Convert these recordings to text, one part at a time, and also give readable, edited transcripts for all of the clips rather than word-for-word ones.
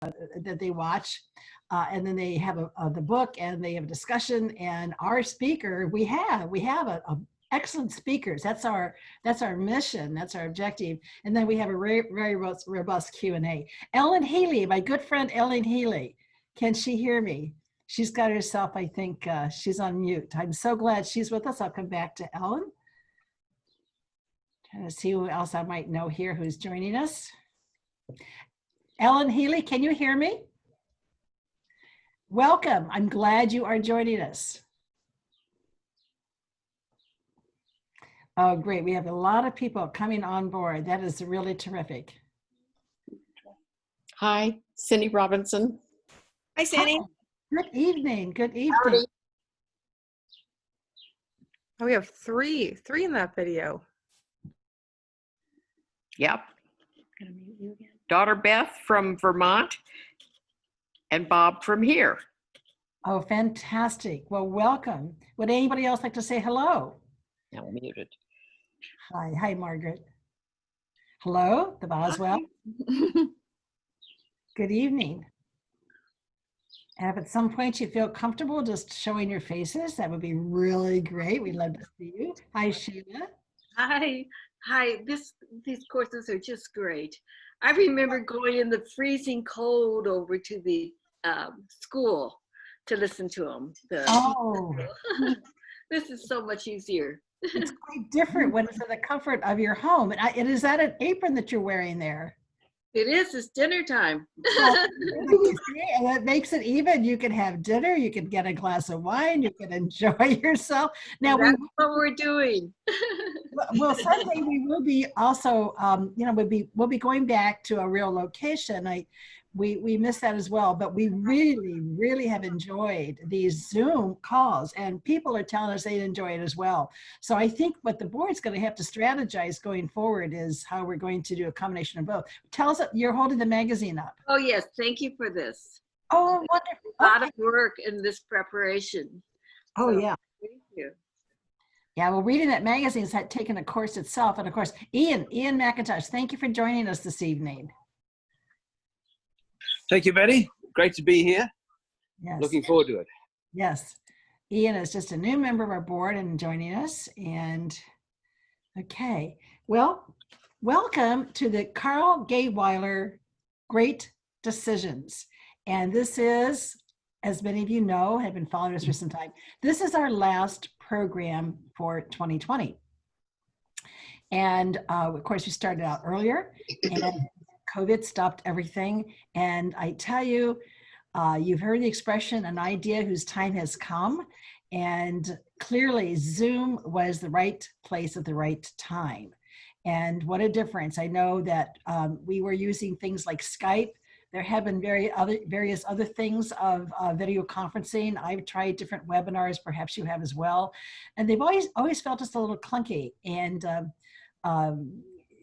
that they watch. And then they have the book, and they have a discussion. And our speaker, we have a excellent speakers. That's our mission. That's our objective. And then we have a very robust Q&A. Ellen Healy, my good friend Ellen Healy, can she hear me? She's got herself, I think, she's on mute. I'm so glad she's with us. I'll come back to Ellen. Trying to see who else I might know here who's joining us. Ellen Healy, can you hear me? Welcome. I'm glad you are joining us. Oh, great. We have a lot of people coming on board. That is really terrific. Hi, Cindy Robinson. Hi, Cindy. Hi. Good evening. Good evening. Howdy. Oh, we have three in that video. Yep. Gonna mute you again. Daughter Beth from Vermont and Bob from here. Oh, fantastic. Well, welcome. Would anybody else like to say hello? Now muted. Hi. Hi, Margaret. Hello, the Boswell. Good evening. And if at some point you feel comfortable just showing your faces, that would be really great. We'd love to see you. Hi, Sheila. Hi. These courses are just great. I remember going in the freezing cold over to the school to listen to them. Oh, This is so much easier. it's quite different when it's in the comfort of your home. And is that an apron that you're wearing there? It is. It's dinner time. You see, and that makes it even. You can have dinner, you can get a glass of wine, you can enjoy yourself. Now, That's what we're doing. well, someday we will be also, we'll be going back to a real location. We miss that as well, but we really have enjoyed these Zoom calls, and people are telling us they enjoy it as well. So I think what the board's going to have to strategize going forward is how we're going to do a combination of both. Tell us, you're holding the magazine up. Oh, yes. Thank you for this. Oh, wonderful. A lot of work in this preparation. Oh, So, yeah. Thank you. Yeah, well, reading that magazine is like taking a course itself. And of course, Ian McIntosh, thank you for joining us this evening. Thank you, Betty. Great to be here. Yes. Looking forward to it. Yes. Ian is just a new member of our board and joining us. And okay, well, welcome to the Carl Gayweiler Great Decisions. And this is, as many of you know, have been following us for some time, this is our last program for 2020. And of course, we started out earlier, and COVID stopped everything. And I tell you, you've heard the expression, an idea whose time has come. And clearly Zoom was the right place at the right time. And what a difference. I know that we were using things like Skype. There have been various other things of video conferencing. I've tried different webinars, perhaps you have as well. And they've always felt just a little clunky. And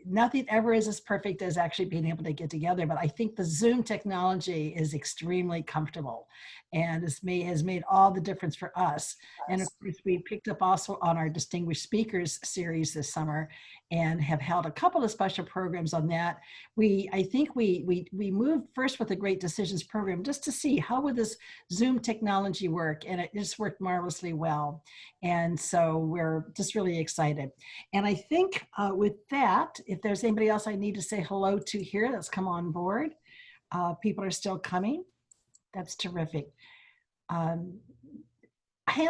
nothing ever is as perfect as actually being able to get together, but I think the Zoom technology is extremely comfortable and has made all the difference for us. And of course, we picked up also on our Distinguished Speakers series this summer and have held a couple of special programs on that. I think we moved first with the Great Decisions program just to see how would this Zoom technology work, and it just worked marvelously well. And so we're just really excited. And I think with that, if there's anybody else I need to say hello to here that's come on board, people are still coming. That's terrific. Hannah,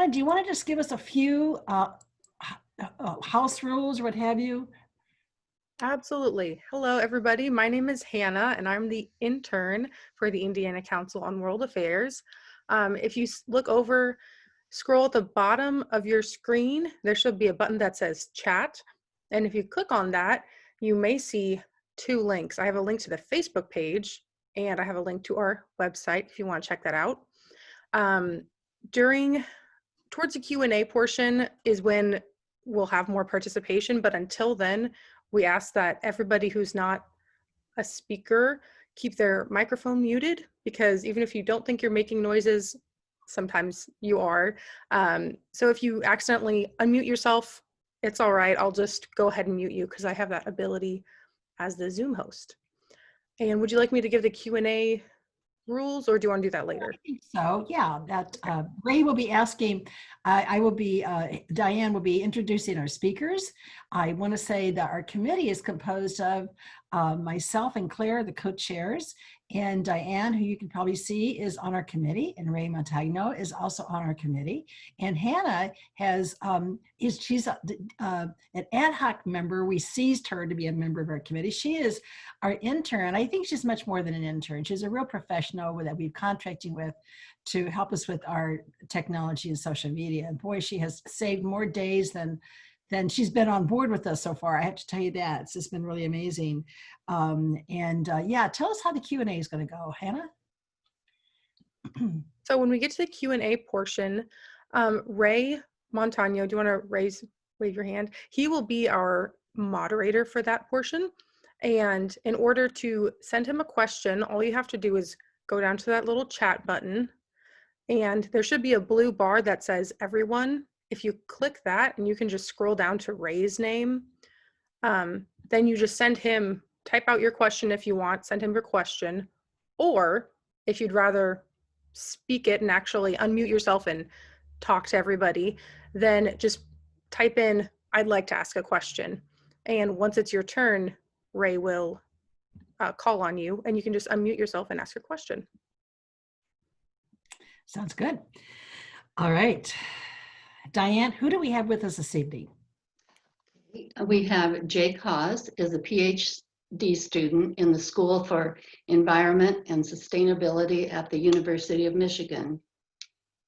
do you want to just give us a few house rules or what have you? Absolutely. Hello, everybody. My name is Hannah, and I'm the intern for the Indiana Council on World Affairs. If you look over, scroll at the bottom of your screen, there should be a button that says chat. And if you click on that, you may see two links. I have a link to the Facebook page, and I have a link to our website if you want to check that out. Towards the Q&A portion is when we'll have more participation, but until then, we ask that everybody who's not a speaker keep their microphone muted, because even if you don't think you're making noises, sometimes you are. So if you accidentally unmute yourself, it's all right. I'll just go ahead and mute you because I have that ability as the Zoom host. And would you like me to give the Q&A rules, or do you want to do that later? I think so, yeah, that Ray will be asking, I will be, Diane will be introducing our speakers. I want to say that our committee is composed of myself and Claire, the co-chairs, and Diane, who you can probably see is on our committee, and Ray Montagno is also on our committee. And Hannah has, she's an ad hoc member. We seized her to be a member of our committee. She is our intern. I think she's much more than an intern. She's a real professional that we've contracting with to help us with our technology and social media. And boy, she has saved more days than she's been on board with us so far. I have to tell you that. It's just been really amazing. Yeah, tell us how the Q&A is going to go, Hannah. So when we get to the Q&A portion, Ray Montagno, do you want to wave your hand? He will be our moderator for that portion. And in order to send him a question, all you have to do is go down to that little chat button, and there should be a blue bar that says everyone. If you click that, and you can just scroll down to Ray's name, then you just send him, type out your question if you want, send him your question, or if you'd rather speak it and actually unmute yourself and talk to everybody, then just type in, I'd like to ask a question. And once it's your turn, Ray will call on you, and you can just unmute yourself and ask your question. Sounds good. All right. Diane, who do we have with us this evening? We have Jake Hawes, is a PhD student in the School for Environment and Sustainability at the University of Michigan.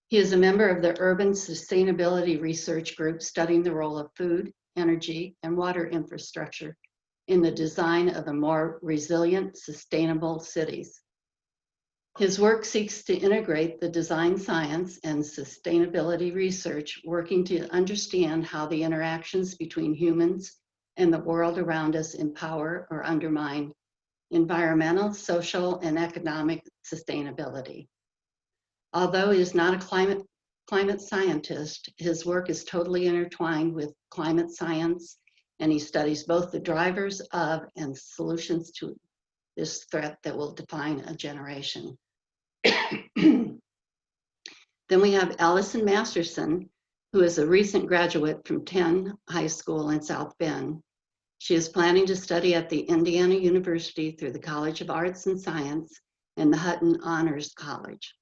He is a member of the Urban Sustainability Research Group studying the role of food, energy, and water infrastructure in the design of a more resilient, sustainable cities. His work seeks to integrate the design science and sustainability research, working to understand how the interactions between humans and the world around us empower or undermine environmental, social, and economic sustainability. Although he is not a climate scientist, his work is totally intertwined with climate science, and he studies both the drivers of and solutions to this threat that will define a generation. Then we have Allison Masterson, who is a recent graduate from 10 High School in South Bend. She is planning to study at the Indiana University through the College of Arts and Science and the Hutton Honors College.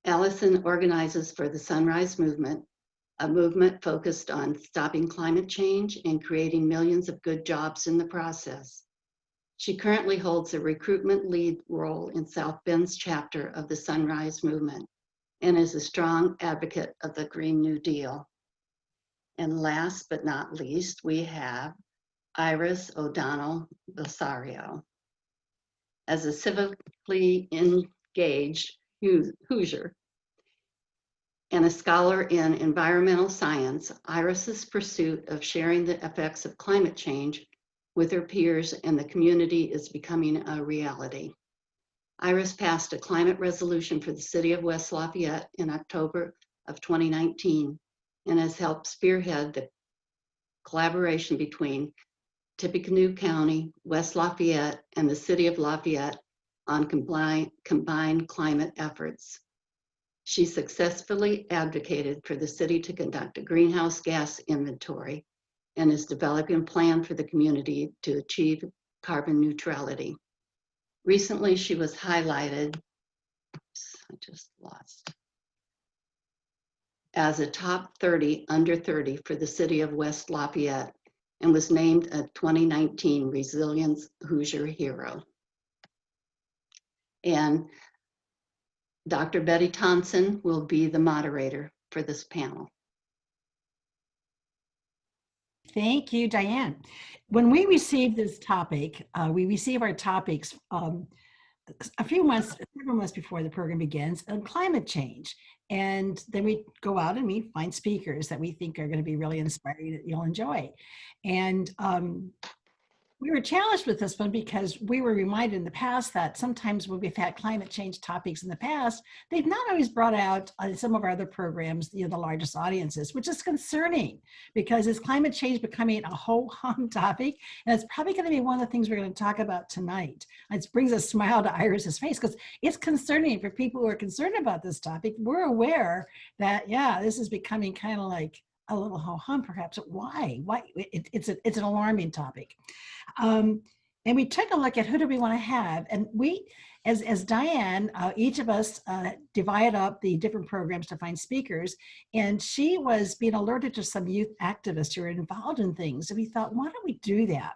Allison organizes for the Sunrise Movement, a movement focused on stopping climate change and creating millions of good jobs in the process. She currently holds a recruitment lead role in South Bend's chapter of the Sunrise Movement and is a strong advocate of the Green New Deal. And last but not least, we have Iris O'Donnell Bellisario. As a civically engaged Hoosier and a scholar in environmental science, Iris's pursuit of sharing the effects of climate change with her peers and the community is becoming a reality. Iris passed a climate resolution for the City of West Lafayette in October of 2019 and has helped spearhead the collaboration between Tippecanoe County, West Lafayette, and the City of Lafayette on combined climate efforts. She successfully advocated for the city to conduct a greenhouse gas inventory and is developing a plan for the community to achieve carbon neutrality. Recently, she was highlighted, as a top 30 under 30 for the City of West Lafayette and was named a 2019 Resilience Hoosier Hero. And Dr. Betty Thompson will be the moderator for this panel. Thank you, Diane. When we received this topic, we receive our topics several months before the program begins on climate change. And then we go out and we find speakers that we think are going to be really inspiring that you'll enjoy. And We were challenged with this one because we were reminded in the past that sometimes when we've had climate change topics in the past, they've not always brought out some of our other programs, the largest audiences, which is concerning because is climate change becoming a ho-hum topic? And it's probably going to be one of the things we're going to talk about tonight. It brings a smile to Iris's face because it's concerning for people who are concerned about this topic. We're aware that, yeah, this is becoming kind of like a little ho-hum perhaps. Why? It's an alarming topic. And we took a look at who do we want to have, and we, as Diane, each of us divide up the different programs to find speakers, and she was being alerted to some youth activists who are involved in things, and we thought, why don't we do that?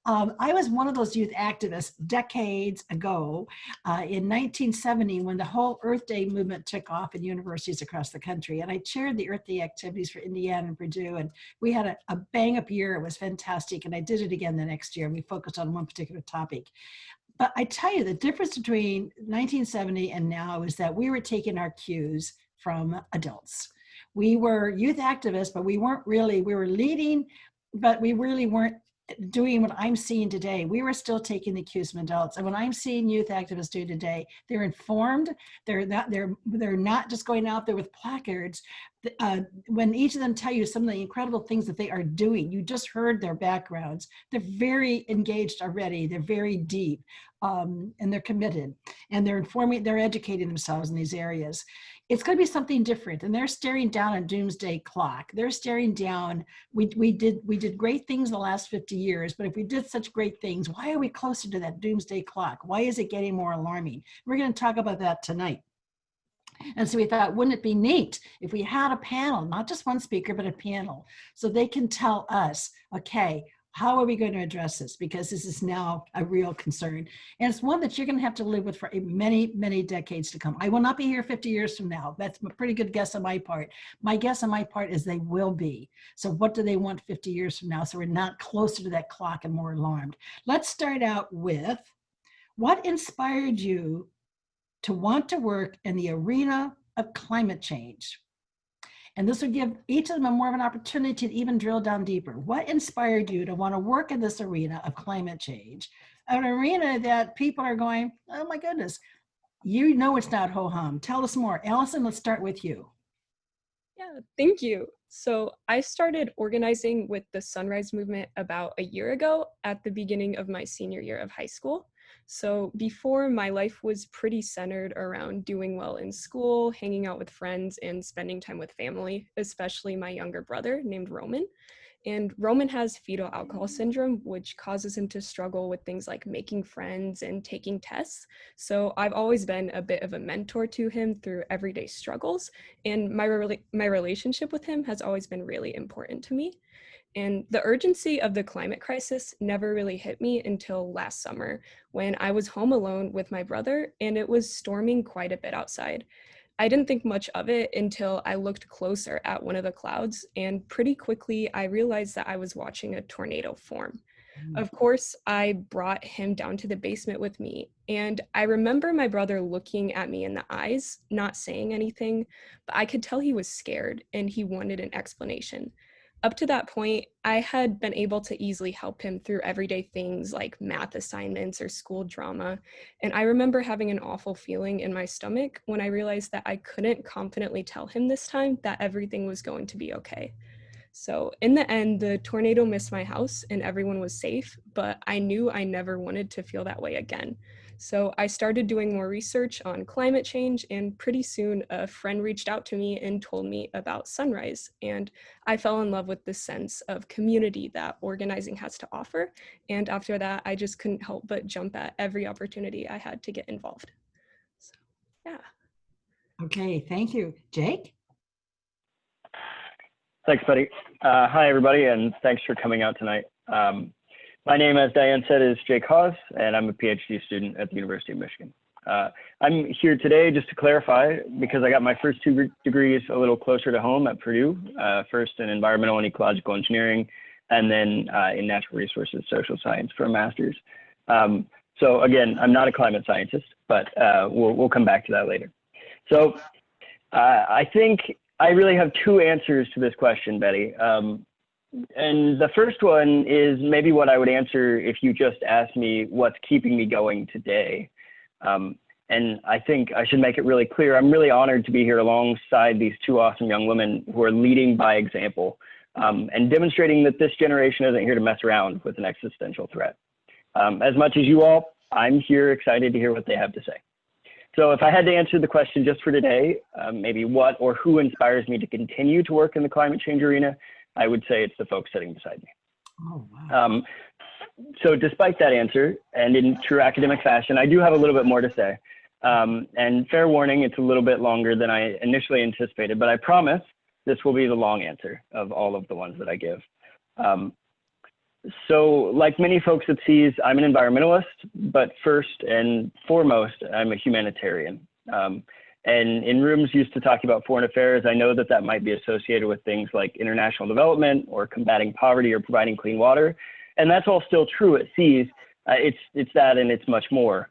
I was one of those youth activists decades ago in 1970 when the whole Earth Day movement took off in universities across the country. And I chaired the Earth Day activities for Indiana and Purdue. And we had a bang up year. It was fantastic. And I did it again the next year. And we focused on one particular topic. But I tell you, the difference between 1970 and now is that we were taking our cues from adults. We were youth activists, but we weren't really, we were leading, but we really weren't doing what I'm seeing today. We were still taking the cues from adults. And what I'm seeing youth activists do today, they're informed. They're not just going out there with placards. When each of them tell you some of the incredible things that they are doing, you just heard their backgrounds. They're very engaged already. They're very deep, and they're committed, and they're informing, they're educating themselves in these areas. It's going to be something different, and they're staring down a doomsday clock. They're staring down. We did great things the last 50 years, but if we did such great things, why are we closer to that doomsday clock? Why is it getting more alarming? We're going to talk about that tonight. And so we thought, wouldn't it be neat if we had a panel, not just one speaker, but a panel, so they can tell us, okay, how are we going to address this? Because this is now a real concern. And it's one that you're going to have to live with for many, many decades to come. I will not be here 50 years from now. That's a pretty good guess on my part. My guess on my part is they will be. So what do they want 50 years from now? So we're not closer to that clock and more alarmed. Let's start out with, what inspired you to want to work in the arena of climate change? And this would give each of them more of an opportunity to even drill down deeper. What inspired you to want to work in this arena of climate change? An arena that people are going, oh my goodness, you know it's not ho-hum. Tell us more. Allison, let's start with you. Yeah, thank you. So I started organizing with the Sunrise Movement about a year ago at the beginning of my senior year of high school. So before, my life was pretty centered around doing well in school, hanging out with friends, and spending time with family, especially my younger brother named Roman. And Roman has fetal alcohol syndrome, which causes him to struggle with things like making friends and taking tests. So I've always been a bit of a mentor to him through everyday struggles. And my relationship with him has always been really important to me. And the urgency of the climate crisis never really hit me until last summer when I was home alone with my brother and it was storming quite a bit outside. I didn't think much of it until I looked closer at one of the clouds, and pretty quickly I realized that I was watching a tornado form. Of course, I brought him down to the basement with me, and I remember my brother looking at me in the eyes, not saying anything, but I could tell he was scared and he wanted an explanation. Up to that point, I had been able to easily help him through everyday things like math assignments or school drama. And I remember having an awful feeling in my stomach when I realized that I couldn't confidently tell him this time that everything was going to be okay. So in the end, the tornado missed my house and everyone was safe, but I knew I never wanted to feel that way again. So I started doing more research on climate change, and pretty soon a friend reached out to me and told me about Sunrise. And I fell in love with the sense of community that organizing has to offer. And after that, I just couldn't help but jump at every opportunity I had to get involved. So, yeah. Okay, thank you. Jake? Thanks, buddy. Hi, everybody, and thanks for coming out tonight. My name, as Diane said, is Jake Hawes, and I'm a PhD student at the University of Michigan. I'm here today just to clarify, because I got my first two degrees a little closer to home at Purdue, first in environmental and ecological engineering, and then in natural resources social science for a master's. So again, I'm not a climate scientist, but we'll come back to that later. So I think I really have two answers to this question, Betty. And the first one is maybe what I would answer if you just asked me what's keeping me going today. And I think I should make it really clear, I'm really honored to be here alongside these two awesome young women who are leading by example and demonstrating that this generation isn't here to mess around with an existential threat. As much as you all, I'm here excited to hear what they have to say. So if I had to answer the question just for today, maybe what or who inspires me to continue to work in the climate change arena, I would say it's the folks sitting beside me. Oh, wow. So despite that answer, and in true academic fashion, I do have a little bit more to say. And fair warning, it's a little bit longer than I initially anticipated, but I promise this will be the long answer of all of the ones that I give. So like many folks at SEAS, I'm an environmentalist, but first and foremost, I'm a humanitarian. And in rooms used to talking about foreign affairs, I know that that might be associated with things like international development or combating poverty or providing clean water. And that's all still true at SEAS. It's that and it's much more.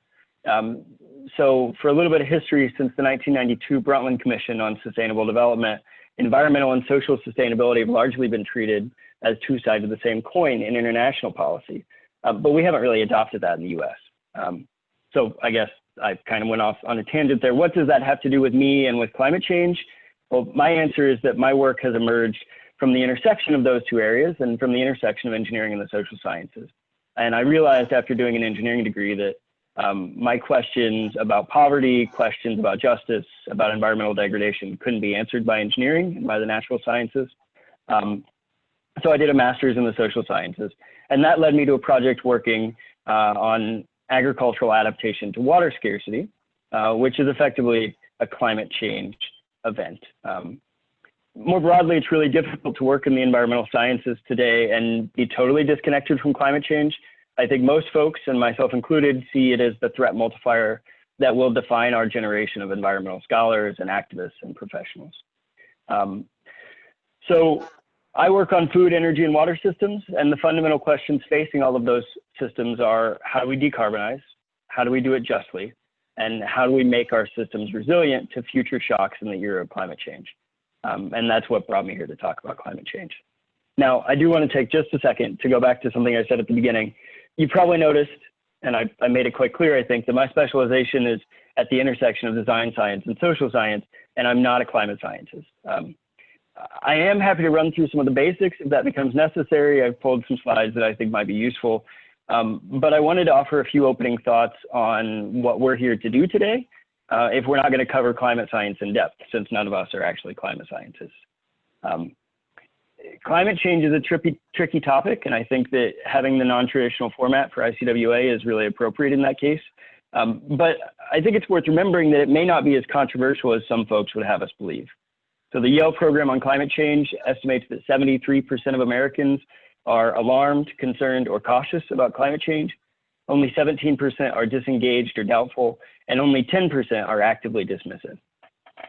So for a little bit of history, since the 1992 Brundtland Commission on Sustainable Development, environmental and social sustainability have largely been treated as two sides of the same coin in international policy. But we haven't really adopted that in the US. So I guess I kind of went off on a tangent there. What does that have to do with me and with climate change? Well, my answer is that my work has emerged from the intersection of those two areas and from the intersection of engineering and the social sciences. And I realized after doing an engineering degree that my questions about poverty, questions about justice, about environmental degradation couldn't be answered by engineering and by the natural sciences. So I did a master's in the social sciences, and that led me to a project working on agricultural adaptation to water scarcity, which is effectively a climate change event. More broadly, it's really difficult to work in the environmental sciences today and be totally disconnected from climate change. I think most folks, and myself included, see it as the threat multiplier that will define our generation of environmental scholars and activists and professionals. So I work on food, energy, and water systems, and the fundamental questions facing all of those systems are, how do we decarbonize? How do we do it justly? And how do we make our systems resilient to future shocks in the era of climate change? And that's what brought me here to talk about climate change. Now, I do want to take just a second to go back to something I said at the beginning. You probably noticed, and I made it quite clear, I think, that my specialization is at the intersection of design science and social science, and I'm not a climate scientist. I am happy to run through some of the basics if that becomes necessary. I've pulled some slides that I think might be useful, but I wanted to offer a few opening thoughts on what we're here to do today, if we're not going to cover climate science in depth, since none of us are actually climate scientists. Climate change is a tricky topic, and I think that having the non-traditional format for ICWA is really appropriate in that case. But I think it's worth remembering that it may not be as controversial as some folks would have us believe. So the Yale program on climate change estimates that 73% of Americans are alarmed, concerned, or cautious about climate change. Only 17% are disengaged or doubtful, and only 10% are actively dismissive.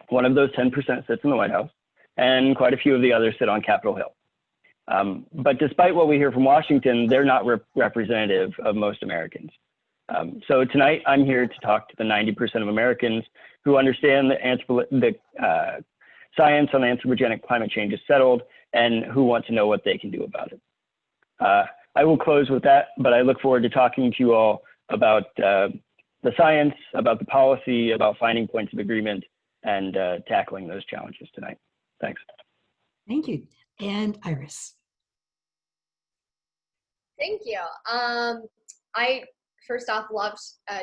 One of those 10% sits in the White House, and quite a few of the others sit on Capitol Hill. But despite what we hear from Washington, they're not representative of most Americans. So tonight, I'm here to talk to the 90% of Americans who understand the science on anthropogenic climate change is settled and who want to know what they can do about it. I will close with that, but I look forward to talking to you all about the science, about the policy, about finding points of agreement, and tackling those challenges tonight. Thanks. Thank you. And Iris. Thank you. I first off loved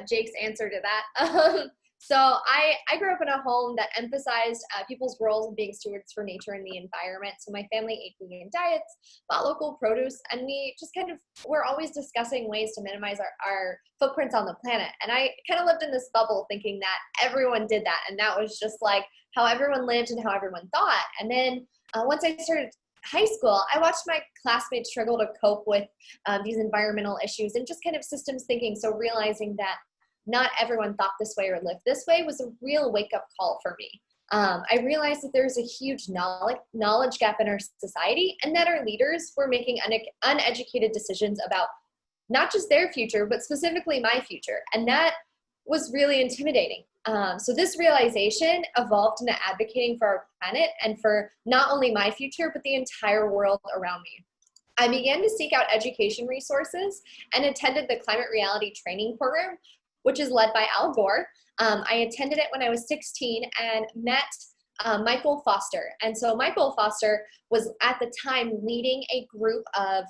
Jake's answer to that. So I grew up in a home that emphasized people's roles in being stewards for nature and the environment. So my family ate vegan diets, bought local produce, and we just we're always discussing ways to minimize our footprints on the planet. And I kind of lived in this bubble thinking that everyone did that. And that was just like how everyone lived and how everyone thought. And then once I started high school, I watched my classmates struggle to cope with these environmental issues and just kind of systems thinking. So realizing that not everyone thought this way or lived this way was a real wake-up call for me. I realized that there's a huge knowledge gap in our society and that our leaders were making uneducated decisions about not just their future, but specifically my future. And that was really intimidating. So this realization evolved into advocating for our planet and for not only my future, but the entire world around me. I began to seek out education resources and attended the Climate Reality Training Program, which is led by Al Gore. I attended it when I was 16 and met Michael Foster. And so Michael Foster was at the time leading a group of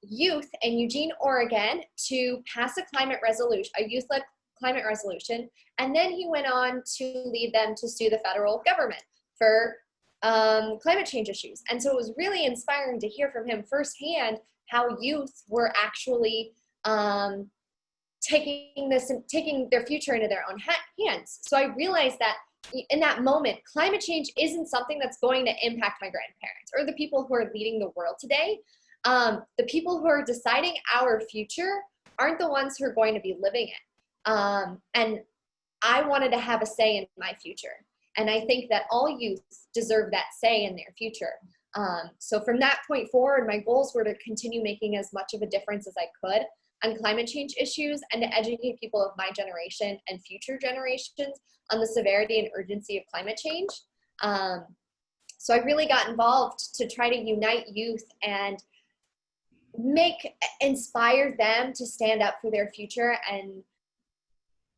youth in Eugene, Oregon to pass a climate resolution, a youth-led climate resolution. And then he went on to lead them to sue the federal government for climate change issues. And so it was really inspiring to hear from him firsthand how youth were actually taking their future into their own hands. So I realized that in that moment, climate change isn't something that's going to impact my grandparents or the people who are leading the world today. The people who are deciding our future aren't the ones who are going to be living it. And I wanted to have a say in my future. And I think that all youth deserve that say in their future. So from that point forward, my goals were to continue making as much of a difference as I could on climate change issues and to educate people of my generation and future generations on the severity and urgency of climate change. So I really got involved to try to unite youth and inspire them to stand up for their future and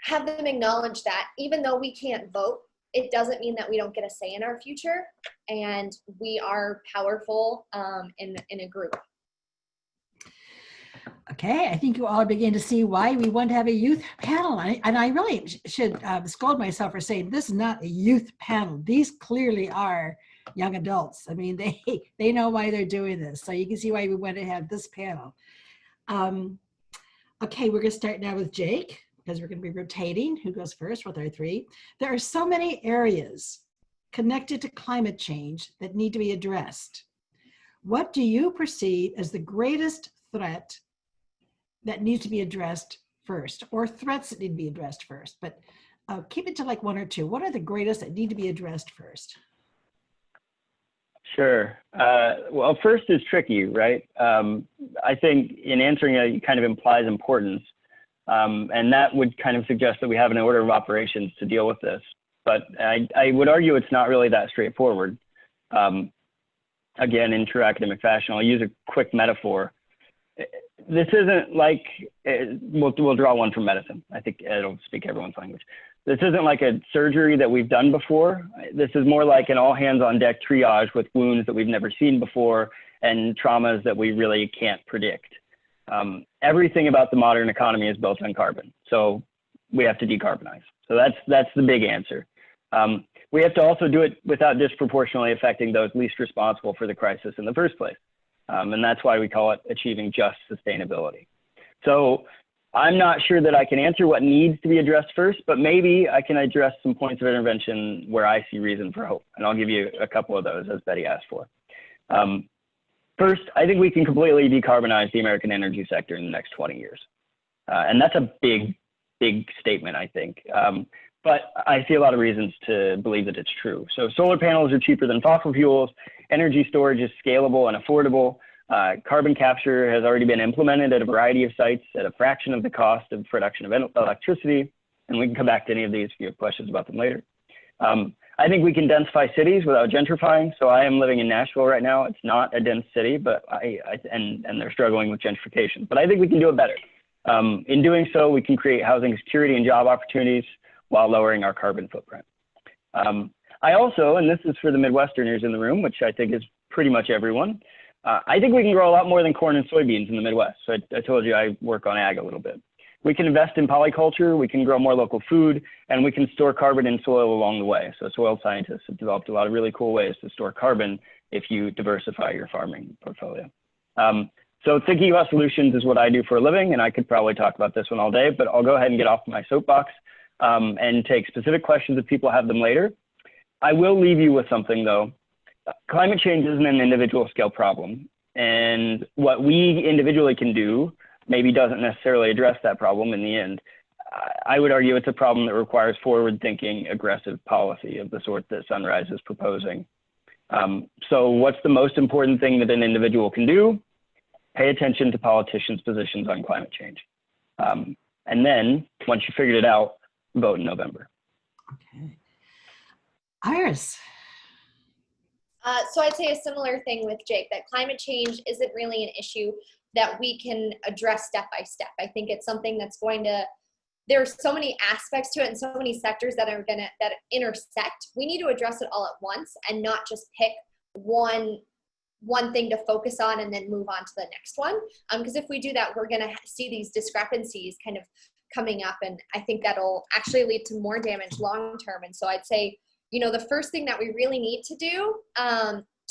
have them acknowledge that even though we can't vote, it doesn't mean that we don't get a say in our future, and we are powerful in a group. Okay, I think you all begin to see why we want to have a youth panel. And I really should scold myself for saying this is not a youth panel. These clearly are young adults. I mean, they know why they're doing this. So you can see why we want to have this panel. Okay, we're going to start now with Jake, because we're going to be rotating. Who goes first with our three? There are so many areas connected to climate change that need to be addressed. What do you perceive as the greatest threat that needs to be addressed first, or threats that need to be addressed first? But keep it to like one or two. What are the greatest that need to be addressed first? Sure. Well, first is tricky, right? I think in answering it, it kind of implies importance. And that would kind of suggest that we have an order of operations to deal with this. But I would argue it's not really that straightforward. Again, in true academic fashion, I'll use a quick metaphor. This isn't like, we'll draw one from medicine. I think it'll speak everyone's language. This isn't like a surgery that we've done before. This is more like an all hands on deck triage with wounds that we've never seen before and traumas that we really can't predict. Everything about the modern economy is built on carbon. So we have to decarbonize. So that's the big answer. We have to also do it without disproportionately affecting those least responsible for the crisis in the first place. And that's why we call it achieving just sustainability. So I'm not sure that I can answer what needs to be addressed first, but maybe I can address some points of intervention where I see reason for hope. And I'll give you a couple of those, as Betty asked for. First, I think we can completely decarbonize the American energy sector in the next 20 years. And that's a big, big statement, I think. But I see a lot of reasons to believe that it's true. So solar panels are cheaper than fossil fuels. Energy storage is scalable and affordable. Carbon capture has already been implemented at a variety of sites at a fraction of the cost of production of electricity. And we can come back to any of these if you have questions about them later. I think we can densify cities without gentrifying. So I am living in Nashville right now. It's not a dense city, but and they're struggling with gentrification. But I think we can do it better. In doing so, we can create housing security and job opportunities while lowering our carbon footprint. I also, and this is for the Midwesterners in the room, which I think is pretty much everyone, I think we can grow a lot more than corn and soybeans in the Midwest. So I told you I work on ag a little bit. We can invest in polyculture, we can grow more local food, and we can store carbon in soil along the way. So soil scientists have developed a lot of really cool ways to store carbon if you diversify your farming portfolio. So thinking about solutions is what I do for a living, and I could probably talk about this one all day, but I'll go ahead and get off my soapbox and take specific questions if people have them later. I will leave you with something though. Climate change isn't an individual scale problem, and what we individually can do maybe doesn't necessarily address that problem in the end. I would argue it's a problem that requires forward-thinking, aggressive policy of the sort that Sunrise is proposing. So what's the most important thing that an individual can do? Pay attention to politicians' positions on climate change. And then, once you figured it out, vote in November. Okay. Iris. So I'd say a similar thing with Jake, that climate change isn't really an issue that we can address step by step. I think it's something that's going to, there's so many aspects to it and so many sectors that intersect. We need to address it all at once and not just pick one thing to focus on and then move on to the next one. Because if we do that, we're going to see these discrepancies kind of coming up, and I think that'll actually lead to more damage long term. And so I'd say, the first thing that we really need to do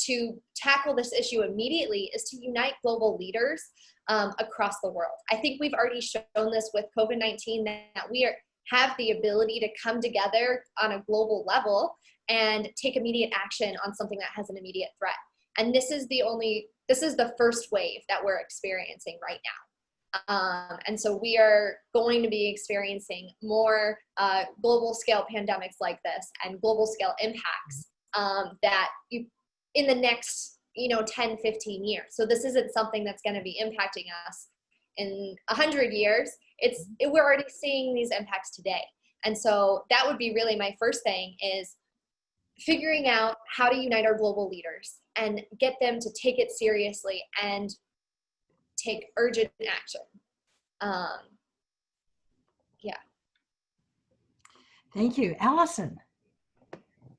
to tackle this issue immediately is to unite global leaders across the world. I think we've already shown this with COVID-19 that we have the ability to come together on a global level and take immediate action on something that has an immediate threat. And this is the first wave that we're experiencing right now. And so we are going to be experiencing more global scale pandemics like this and global scale impacts in the next 10, 15 years. So this isn't something that's going to be impacting us in 100 years. We're already seeing these impacts today. And so that would be really my first thing, is figuring out how to unite our global leaders and get them to take it seriously and take urgent action. Yeah. Thank you. Allison.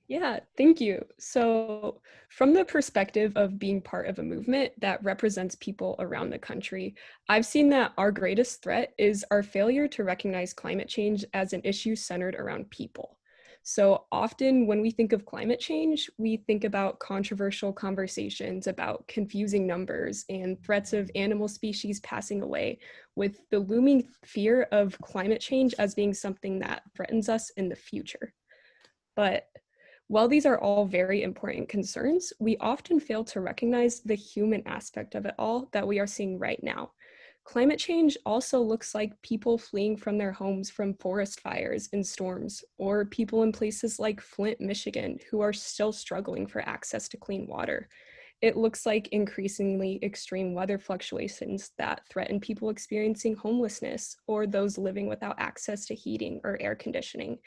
Yeah, thank you. So from the perspective of being part of a movement that represents people around the country, I've seen that our greatest threat is our failure to recognize climate change as an issue centered around people. So often when we think of climate change, we think about controversial conversations about confusing numbers and threats of animal species passing away, with the looming fear of climate change as being something that threatens us in the future. But while these are all very important concerns, we often fail to recognize the human aspect of it all that we are seeing right now. Climate change also looks like people fleeing from their homes from forest fires and storms, or people in places like Flint, Michigan, who are still struggling for access to clean water. It looks like increasingly extreme weather fluctuations that threaten people experiencing homelessness or those living without access to heating or air conditioning.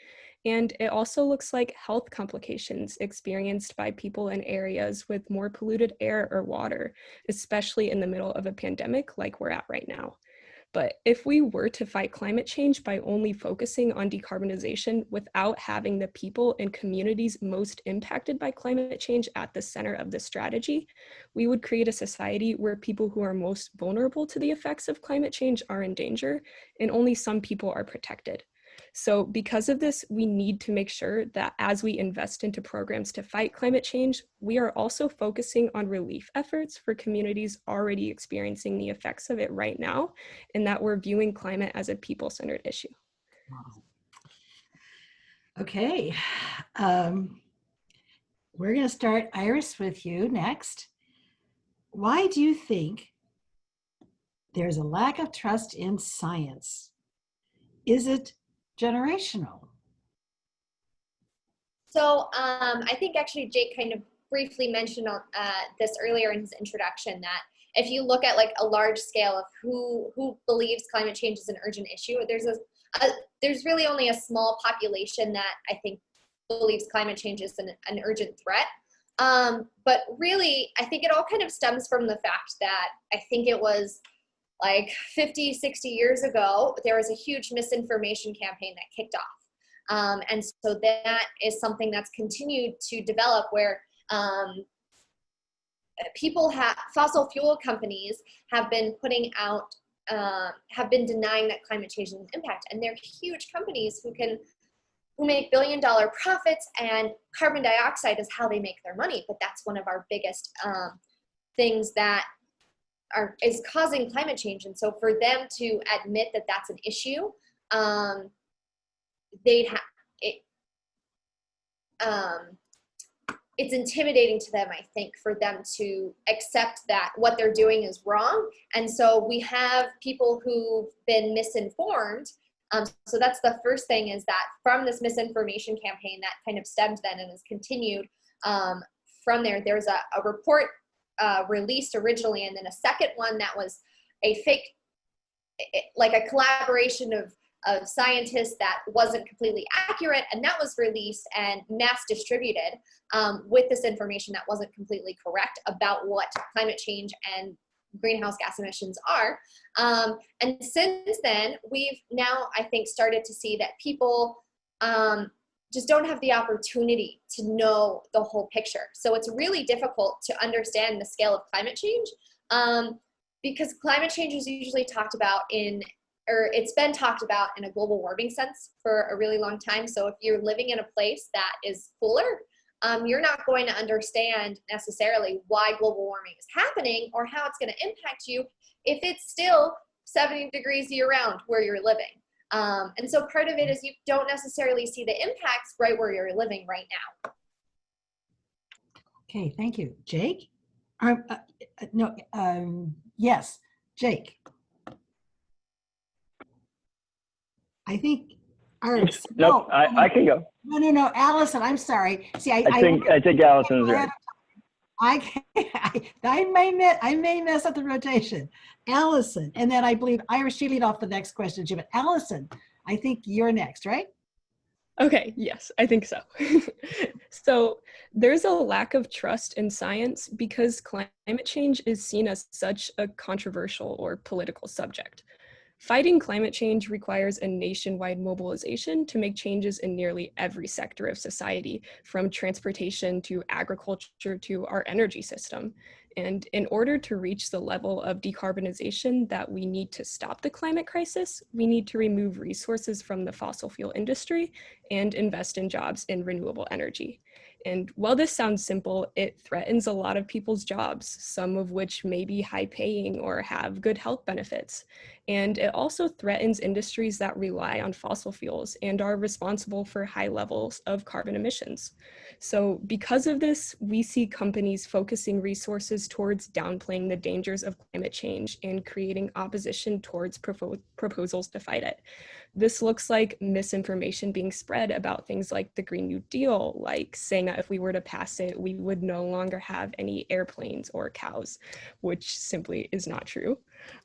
And it also looks like health complications experienced by people in areas with more polluted air or water, especially in the middle of a pandemic like we're at right now. But if we were to fight climate change by only focusing on decarbonization without having the people and communities most impacted by climate change at the center of the strategy, we would create a society where people who are most vulnerable to the effects of climate change are in danger and only some people are protected. So because of this, we need to make sure that as we invest into programs to fight climate change, we are also focusing on relief efforts for communities already experiencing the effects of it right now, and that we're viewing climate as a people-centered issue. Okay. We're going to start, Iris, with you next. Why do you think there's a lack of trust in science? Is it generational? So I think actually Jake kind of briefly mentioned this earlier in his introduction, that if you look at like a large scale of who believes climate change is an urgent issue, there's really only a small population that I think believes climate change is an urgent threat. But really, I think it all kind of stems from the fact that I think it was like 50, 60 years ago, there was a huge misinformation campaign that kicked off. And so that is something that's continued to develop, where fossil fuel companies have been putting out, have been denying that climate change has an impact. And they're huge companies who make billion-dollar profits, and carbon dioxide is how they make their money. But that's one of our biggest things that is causing climate change. And so for them to admit that that's an issue, it's intimidating to them, I think, for them to accept that what they're doing is wrong. And so we have people who've been misinformed. So that's the first thing, is that from this misinformation campaign that kind of stemmed then and has continued from there, there's a report released originally, and then a second one that was a fake, like a collaboration of scientists that wasn't completely accurate, and that was released and mass distributed with this information that wasn't completely correct about what climate change and greenhouse gas emissions are. And since then, we've now, I think, started to see that people just don't have the opportunity to know the whole picture. So it's really difficult to understand the scale of climate change because climate change is usually talked about it's been talked about in a global warming sense for a really long time. So if you're living in a place that is cooler, you're not going to understand necessarily why global warming is happening or how it's going to impact you if it's still 70 degrees year round where you're living. And so part of it is you don't necessarily see the impacts right where you're living right now. Okay, thank you. Jake? Yes, Jake. I think Iris. Nope, I can go. No, Allison, I'm sorry. See, I think Allison's right. I may mess up the rotation. Allison, and then I believe Iris, she lead off the next question too, but Allison, I think you're next, right? Okay, yes, I think so. So there's a lack of trust in science because climate change is seen as such a controversial or political subject. Fighting climate change requires a nationwide mobilization to make changes in nearly every sector of society, from transportation to agriculture to our energy system. And in order to reach the level of decarbonization that we need to stop the climate crisis, we need to remove resources from the fossil fuel industry and invest in jobs in renewable energy. And while this sounds simple, it threatens a lot of people's jobs, some of which may be high paying or have good health benefits. And it also threatens industries that rely on fossil fuels and are responsible for high levels of carbon emissions. So because of this, we see companies focusing resources towards downplaying the dangers of climate change and creating opposition towards proposals to fight it. This looks like misinformation being spread about things like the Green New Deal, like saying that if we were to pass it, we would no longer have any airplanes or cows, which simply is not true.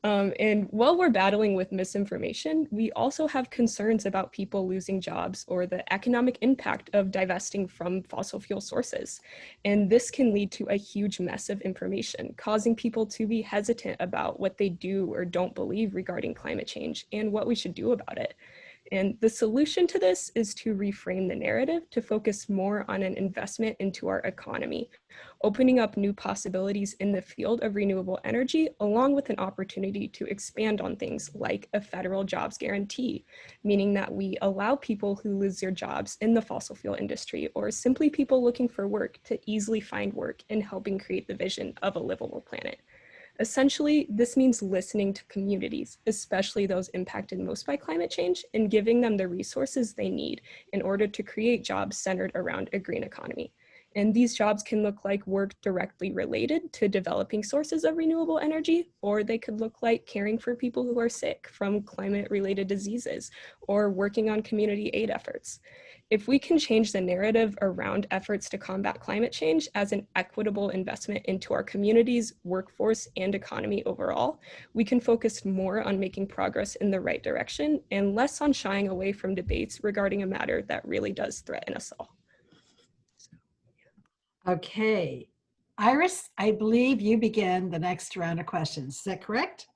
And while we're battling with misinformation, we also have concerns about people losing jobs or the economic impact of divesting from fossil fuel sources. And this can lead to a huge mess of information, causing people to be hesitant about what they do or don't believe regarding climate change and what we should do about it. And the solution to this is to reframe the narrative to focus more on an investment into our economy, opening up new possibilities in the field of renewable energy, along with an opportunity to expand on things like a federal jobs guarantee, meaning that we allow people who lose their jobs in the fossil fuel industry or simply people looking for work to easily find work and helping create the vision of a livable planet. Essentially, this means listening to communities, especially those impacted most by climate change, and giving them the resources they need in order to create jobs centered around a green economy. And these jobs can look like work directly related to developing sources of renewable energy, or they could look like caring for people who are sick from climate-related diseases, or working on community aid efforts. If we can change the narrative around efforts to combat climate change as an equitable investment into our communities, workforce, and economy overall, we can focus more on making progress in the right direction and less on shying away from debates regarding a matter that really does threaten us all. Okay. Iris, I believe you begin the next round of questions. Is that correct?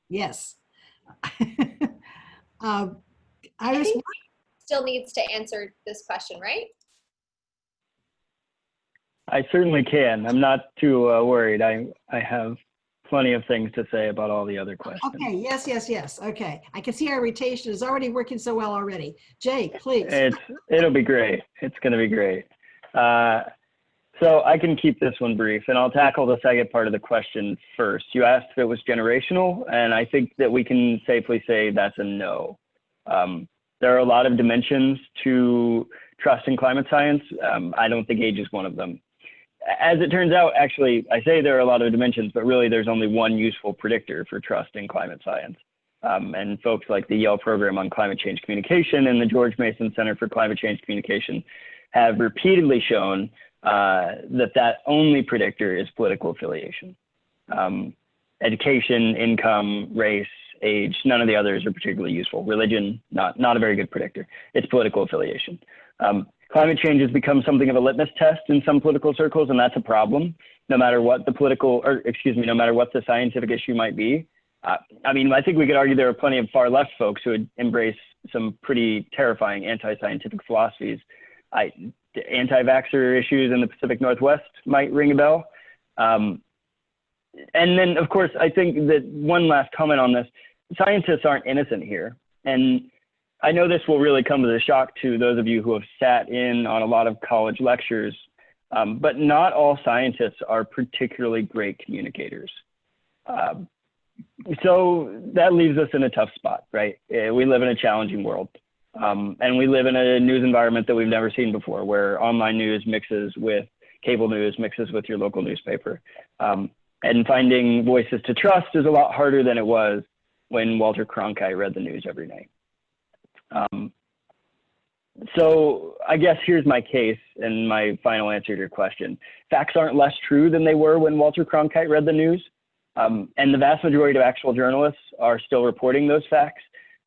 Yes. Iris, Still needs to answer this question, right? I certainly can. I'm not too worried. I have plenty of things to say about all the other questions. okay, yes. Okay. I can see our rotation is already working so well already. Jake, please. It'll be great. It's going to be great. So I can keep this one brief, and I'll tackle the second part of the question first. You asked if it was generational, and I think that we can safely say that's a no. There are a lot of dimensions to trust in climate science. I don't think age is one of them. As it turns out, actually, I say there are a lot of dimensions, but really there's only one useful predictor for trust in climate science. And folks like the Yale Program on Climate Change Communication and the George Mason Center for Climate Change Communication have repeatedly shown that only predictor is political affiliation. Education, income, race, age, none of the others are particularly useful. Religion, not a very good predictor. It's political affiliation. Climate change has become something of a litmus test in some political circles, and that's a problem, no matter what no matter what the scientific issue might be. I mean, I think we could argue there are plenty of far left folks who would embrace some pretty terrifying anti-scientific philosophies. The anti-vaxxer issues in the Pacific Northwest might ring a bell. And then, of course, I think that one last comment on this, scientists aren't innocent here. And I know this will really come as a shock to those of you who have sat in on a lot of college lectures, but not all scientists are particularly great communicators. So that leaves us in a tough spot, right? We live in a challenging world. And we live in a news environment that we've never seen before, where online news mixes with cable news, mixes with your local newspaper. And finding voices to trust is a lot harder than it was when Walter Cronkite read the news every night. So I guess here's my case and my final answer to your question. Facts aren't less true than they were when Walter Cronkite read the news. And the vast majority of actual journalists are still reporting those facts.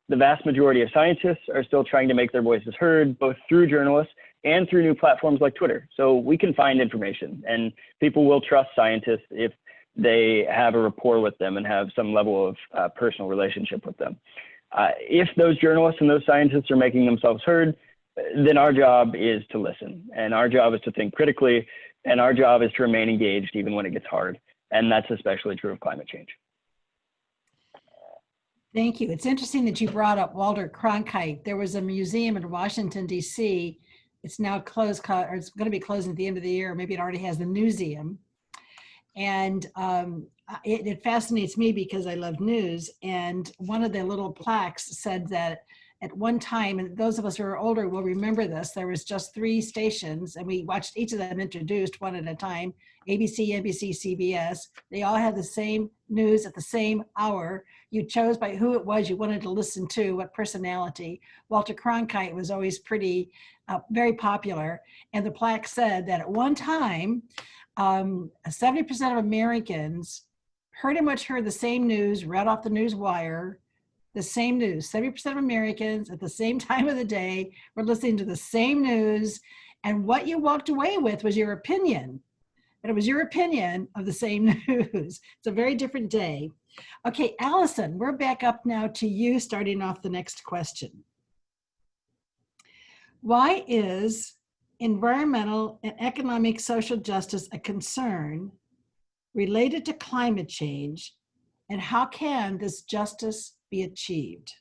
The vast majority of scientists are still trying to make their voices heard, both through journalists and through new platforms like Twitter. So we can find information, and people will trust scientists if they have a rapport with them and have some level of personal relationship with them. If those journalists and those scientists are making themselves heard, then our job is to listen, and our job is to think critically, and our job is to remain engaged even when it gets hard. And that's especially true of climate change. Thank you. It's interesting that you brought up Walter Cronkite. There was a museum in Washington, D.C. It's now closed, or it's going to be closing at the end of the year. Maybe it already has the newseum. And it fascinates me because I love news. And one of the little plaques said that at one time, and those of us who are older will remember this, there was just 3 stations, and we watched each of them introduced one at a time, ABC, NBC, CBS. They all had the same news at the same hour. You chose by who it was you wanted to listen to, what personality. Walter Cronkite was always very popular. And the plaque said that at one time, 70% of Americans pretty much heard the same news, read off the news wire, the same news. 70% of Americans at the same time of the day were listening to the same news. And what you walked away with was your opinion. And it was your opinion of the same news. It's a very different day. Okay, Allison, we're back up now to you, starting off the next question. Why is environmental and economic social justice a concern related to climate change, and how can this justice be achieved?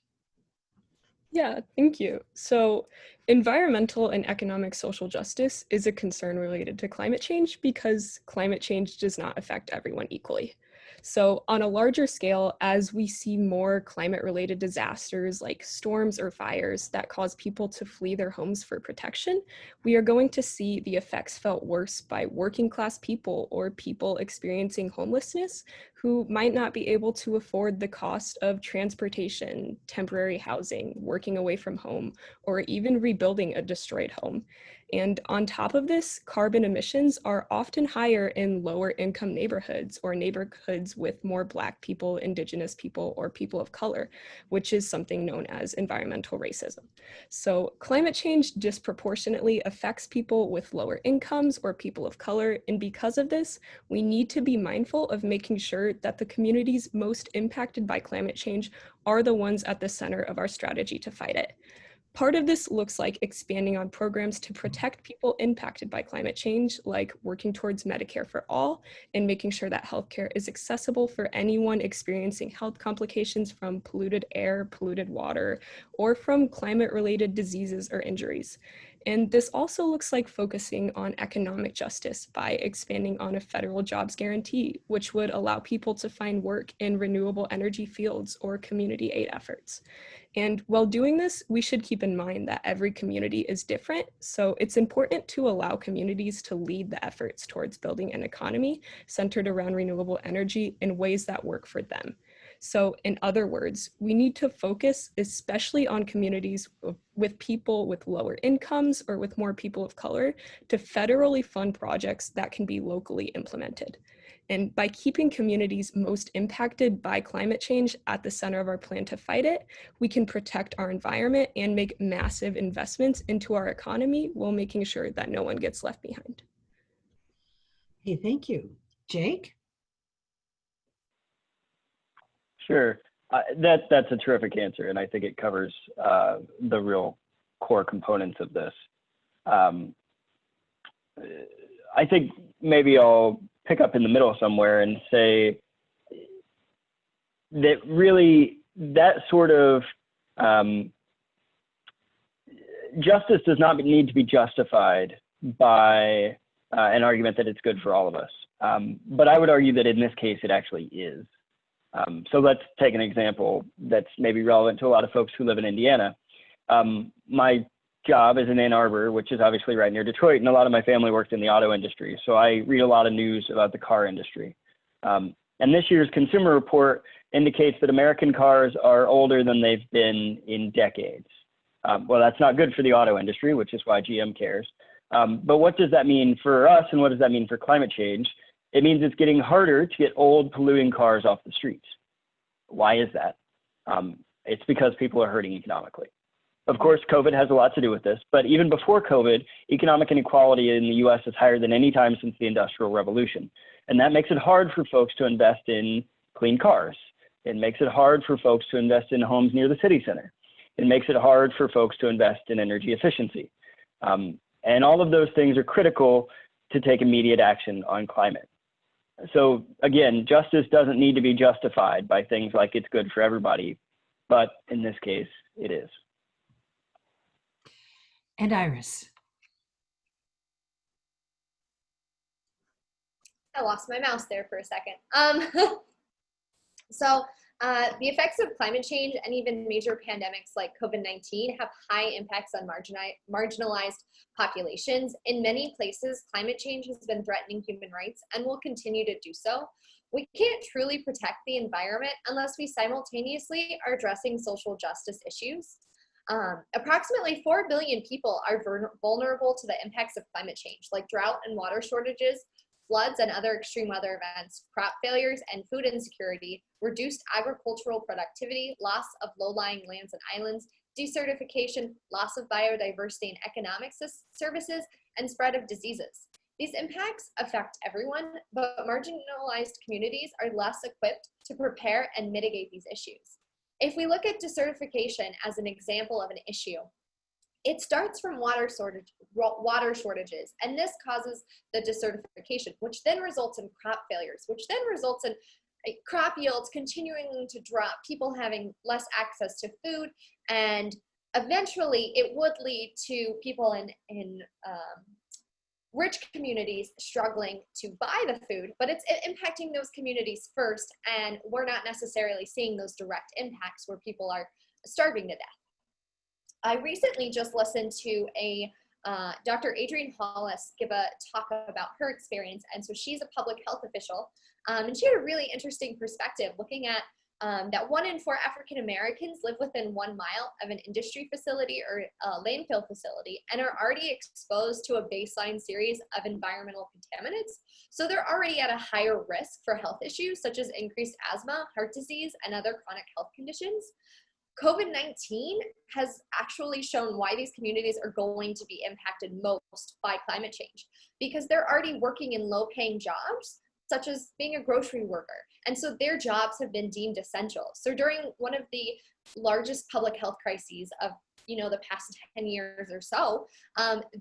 Yeah, thank you. So environmental and economic social justice is a concern related to climate change because climate change does not affect everyone equally. So on a larger scale, as we see more climate-related disasters like storms or fires that cause people to flee their homes for protection, we are going to see the effects felt worse by working-class people or people experiencing homelessness who might not be able to afford the cost of transportation, temporary housing, working away from home, or even rebuilding a destroyed home. And on top of this, carbon emissions are often higher in lower income neighborhoods or neighborhoods with more Black people, Indigenous people, or people of color, which is something known as environmental racism. So climate change disproportionately affects people with lower incomes or people of color. And because of this, we need to be mindful of making sure that the communities most impacted by climate change are the ones at the center of our strategy to fight it. Part of this looks like expanding on programs to protect people impacted by climate change, like working towards Medicare for all and making sure that healthcare is accessible for anyone experiencing health complications from polluted air, polluted water, or from climate-related diseases or injuries. And this also looks like focusing on economic justice by expanding on a federal jobs guarantee, which would allow people to find work in renewable energy fields or community aid efforts. And while doing this, we should keep in mind that every community is different, so it's important to allow communities to lead the efforts towards building an economy centered around renewable energy in ways that work for them. So in other words, we need to focus especially on communities with people with lower incomes or with more people of color to federally fund projects that can be locally implemented. And by keeping communities most impacted by climate change at the center of our plan to fight it, we can protect our environment and make massive investments into our economy while making sure that no one gets left behind. Hey, thank you. Jake? Sure. That's a terrific answer, and I think it covers the real core components of this. I think maybe I'll pick up in the middle somewhere and say that really that sort of justice does not need to be justified by an argument that it's good for all of us. But I would argue that in this case, it actually is. So let's take an example that's maybe relevant to a lot of folks who live in Indiana. My job is in Ann Arbor, which is obviously right near Detroit, and a lot of my family works in the auto industry. So I read a lot of news about the car industry. And this year's Consumer Report indicates that American cars are older than they've been in decades. Well, that's not good for the auto industry, which is why GM cares. But what does that mean for us, and what does that mean for climate change? It means it's getting harder to get old, polluting cars off the streets. Why is that? It's because people are hurting economically. Of course, COVID has a lot to do with this, but even before COVID, economic inequality in the US is higher than any time since the Industrial Revolution. And that makes it hard for folks to invest in clean cars. It makes it hard for folks to invest in homes near the city center. It makes it hard for folks to invest in energy efficiency. And all of those things are critical to take immediate action on climate. So again, justice doesn't need to be justified by things like it's good for everybody, but in this case, it is. And Iris? I lost my mouse there for a second. The effects of climate change and even major pandemics like COVID-19 have high impacts on marginalized populations. In many places, climate change has been threatening human rights and will continue to do so. We can't truly protect the environment unless we simultaneously are addressing social justice issues. Approximately 4 billion people are vulnerable to the impacts of climate change, like drought and water shortages, floods and other extreme weather events, crop failures and food insecurity, reduced agricultural productivity, loss of low-lying lands and islands, desertification, loss of biodiversity and economic services, and spread of diseases. These impacts affect everyone, but marginalized communities are less equipped to prepare and mitigate these issues. If we look at desertification as an example of an issue, it starts from water shortages, and this causes the desertification, which then results in crop failures, which then results in crop yields continuing to drop, people having less access to food, and eventually it would lead to people in rich communities struggling to buy the food, but it's impacting those communities first, and we're not necessarily seeing those direct impacts where people are starving to death. I recently just listened to a Dr. Adrienne Hawes give a talk about her experience, and so she's a public health official, and she had a really interesting perspective looking at that 1 in 4 African Americans live within 1 mile of an industry facility or a landfill facility and are already exposed to a baseline series of environmental contaminants. So they're already at a higher risk for health issues such as increased asthma, heart disease, and other chronic health conditions. COVID-19 has actually shown why these communities are going to be impacted most by climate change, because they're already working in low-paying jobs, such as being a grocery worker. And so their jobs have been deemed essential. So during one of the largest public health crises of the past 10 years or so,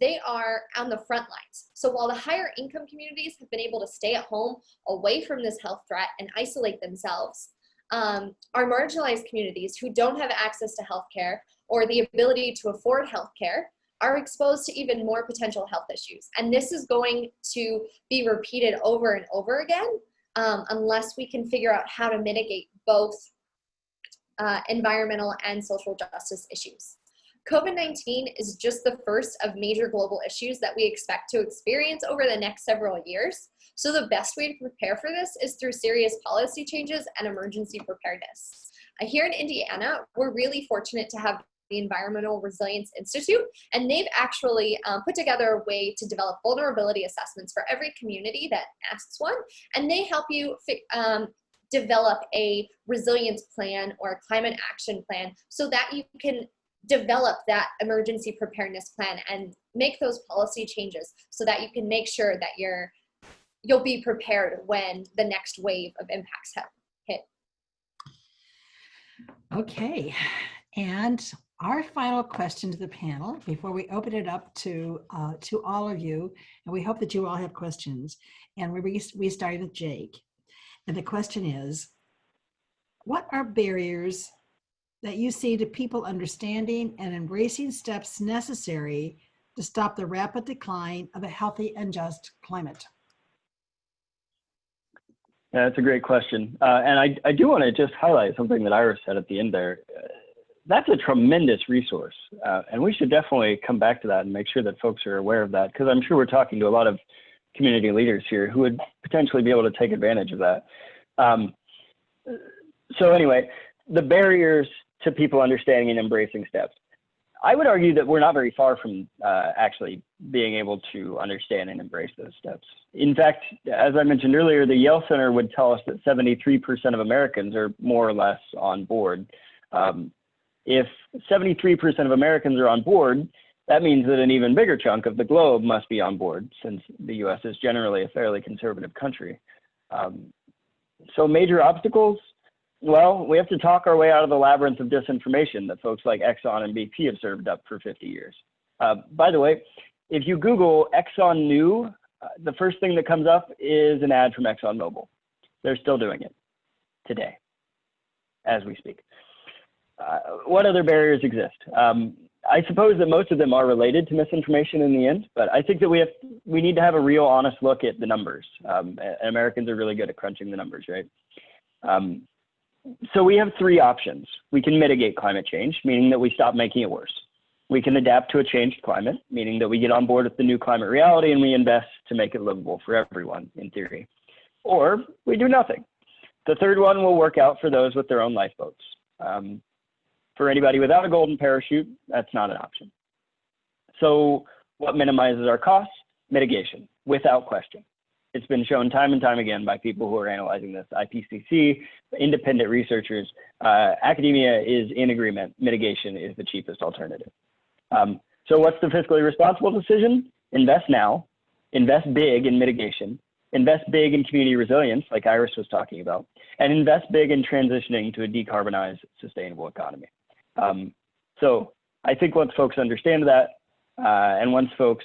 they are on the front lines. So while the higher income communities have been able to stay at home away from this health threat and isolate themselves, our marginalized communities who don't have access to healthcare or the ability to afford healthcare are exposed to even more potential health issues. And this is going to be repeated over and over again unless we can figure out how to mitigate both environmental and social justice issues. COVID-19 is just the first of major global issues that we expect to experience over the next several years. So the best way to prepare for this is through serious policy changes and emergency preparedness. Here in Indiana, we're really fortunate to have the Environmental Resilience Institute, and they've actually put together a way to develop vulnerability assessments for every community that asks one, and they help you develop a resilience plan or a climate action plan so that you can develop that emergency preparedness plan and make those policy changes so that you can make sure that you'll be prepared when the next wave of impacts have hit. Okay, and our final question to the panel before we open it up to all of you, and we hope that you all have questions. And we started with Jake, and the question is, what are barriers that you see to people understanding and embracing steps necessary to stop the rapid decline of a healthy and just climate? Yeah, that's a great question. And I do want to just highlight something that Iris said at the end there. That's a tremendous resource. And we should definitely come back to that and make sure that folks are aware of that, because I'm sure we're talking to a lot of community leaders here who would potentially be able to take advantage of that. So anyway, the barriers to people understanding and embracing steps. I would argue that we're not very far from actually being able to understand and embrace those steps. In fact, as I mentioned earlier, the Yale Center would tell us that 73% of Americans are more or less on board. If 73% of Americans are on board, that means that an even bigger chunk of the globe must be on board, since the US is generally a fairly conservative country. So major obstacles, well, we have to talk our way out of the labyrinth of disinformation that folks like Exxon and BP have served up for 50 years. By the way, if you Google Exxon New, the first thing that comes up is an ad from ExxonMobil. They're still doing it today, as we speak. What other barriers exist? I suppose that most of them are related to misinformation in the end, but I think that we need to have a real honest look at the numbers. Americans are really good at crunching the numbers, right? So we have three options. We can mitigate climate change, meaning that we stop making it worse. We can adapt to a changed climate, meaning that we get on board with the new climate reality and we invest to make it livable for everyone, in theory. Or we do nothing. The third one will work out for those with their own lifeboats. For anybody without a golden parachute, that's not an option. So what minimizes our costs? Mitigation, without question. It's been shown time and time again by people who are analyzing this. IPCC, independent researchers, academia is in agreement. Mitigation is the cheapest alternative. So what's the fiscally responsible decision? Invest now, invest big in mitigation, invest big in community resilience, like Iris was talking about, and invest big in transitioning to a decarbonized, sustainable economy. So I think once folks understand that, and once folks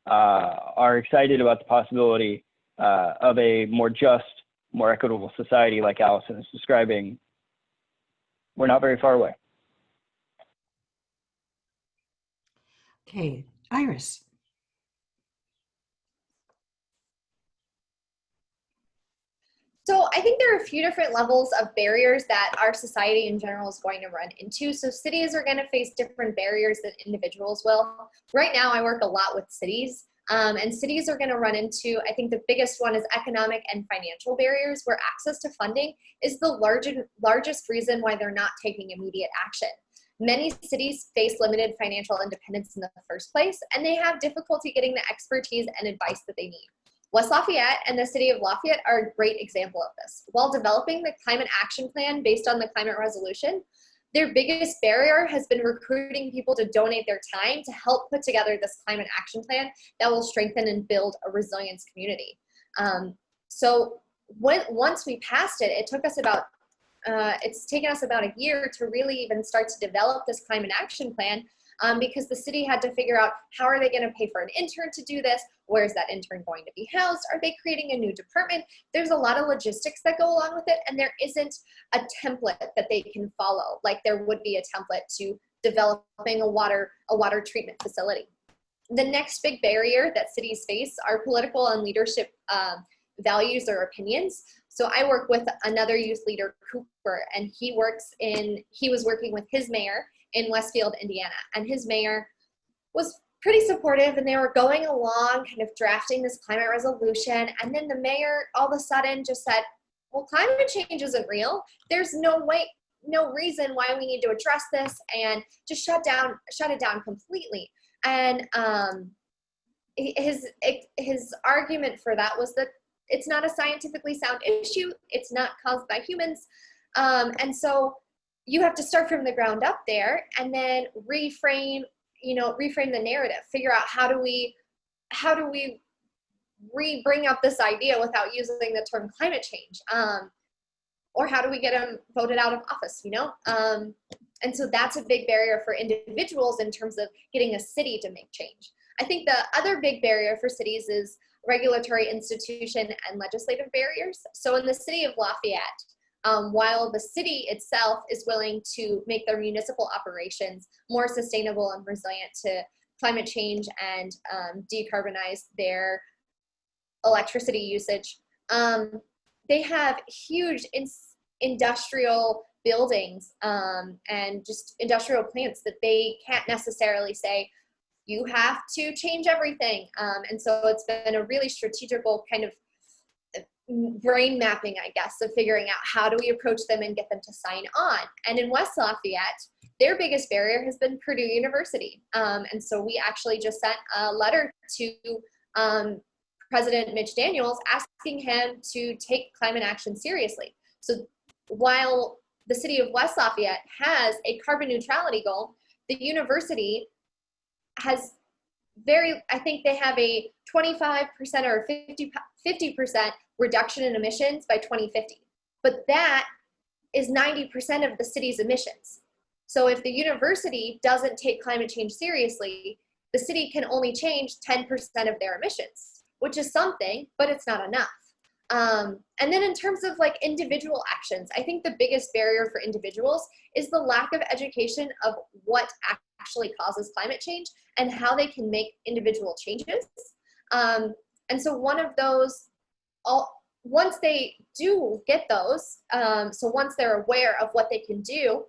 are excited about the possibility of a more just, more equitable society like Allison is describing, we're not very far away. Okay, Iris. So I think there are a few different levels of barriers that our society in general is going to run into. So cities are going to face different barriers than individuals will. Right now, I work a lot with cities, and cities are going to run into, I think the biggest one is economic and financial barriers, where access to funding is the largest reason why they're not taking immediate action. Many cities face limited financial independence in the first place, and they have difficulty getting the expertise and advice that they need. West Lafayette and the City of Lafayette are a great example of this. While developing the climate action plan based on the climate resolution, their biggest barrier has been recruiting people to donate their time to help put together this climate action plan that will strengthen and build a resilience community. So once we passed it, it took us it's taken us about a year to really even start to develop this climate action plan, because the city had to figure out how are they going to pay for an intern to do this? Where is that intern going to be housed? Are they creating a new department? There's a lot of logistics that go along with it, and there isn't a template that they can follow, like there would be a template to developing a water treatment facility. The next big barrier that cities face are political and leadership values or opinions. So I work with another youth leader, Cooper, and he was working with his mayor in Westfield, Indiana. And his mayor was pretty supportive, and they were going along kind of drafting this climate resolution. And then the mayor all of a sudden just said, well, climate change isn't real. There's no reason why we need to address this, and just shut it down completely. And his argument for that was that it's not a scientifically sound issue. It's not caused by humans. And so you have to start from the ground up there, and then reframe the narrative, figure out how do we bring up this idea without using the term climate change, or how do we get them voted out of office, and so that's a big barrier for individuals in terms of getting a city to make change. I think the other big barrier for cities is regulatory institution and legislative barriers. So in the city of Lafayette, while the city itself is willing to make their municipal operations more sustainable and resilient to climate change and decarbonize their electricity usage, they have huge industrial buildings and just industrial plants that they can't necessarily say, you have to change everything. And so it's been a really strategical kind of brain mapping, I guess, of figuring out how do we approach them and get them to sign on. And in West Lafayette, their biggest barrier has been Purdue University. And so we actually just sent a letter to President Mitch Daniels asking him to take climate action seriously. So while the city of West Lafayette has a carbon neutrality goal, the university has I think they have a 25% or 50% reduction in emissions by 2050. But that is 90% of the city's emissions. So if the university doesn't take climate change seriously, the city can only change 10% of their emissions, which is something, but it's not enough. And then in terms of like individual actions, I think the biggest barrier for individuals is the lack of education of what actually causes climate change and how they can make individual changes. And so one of those, once they do get those, so once they're aware of what they can do,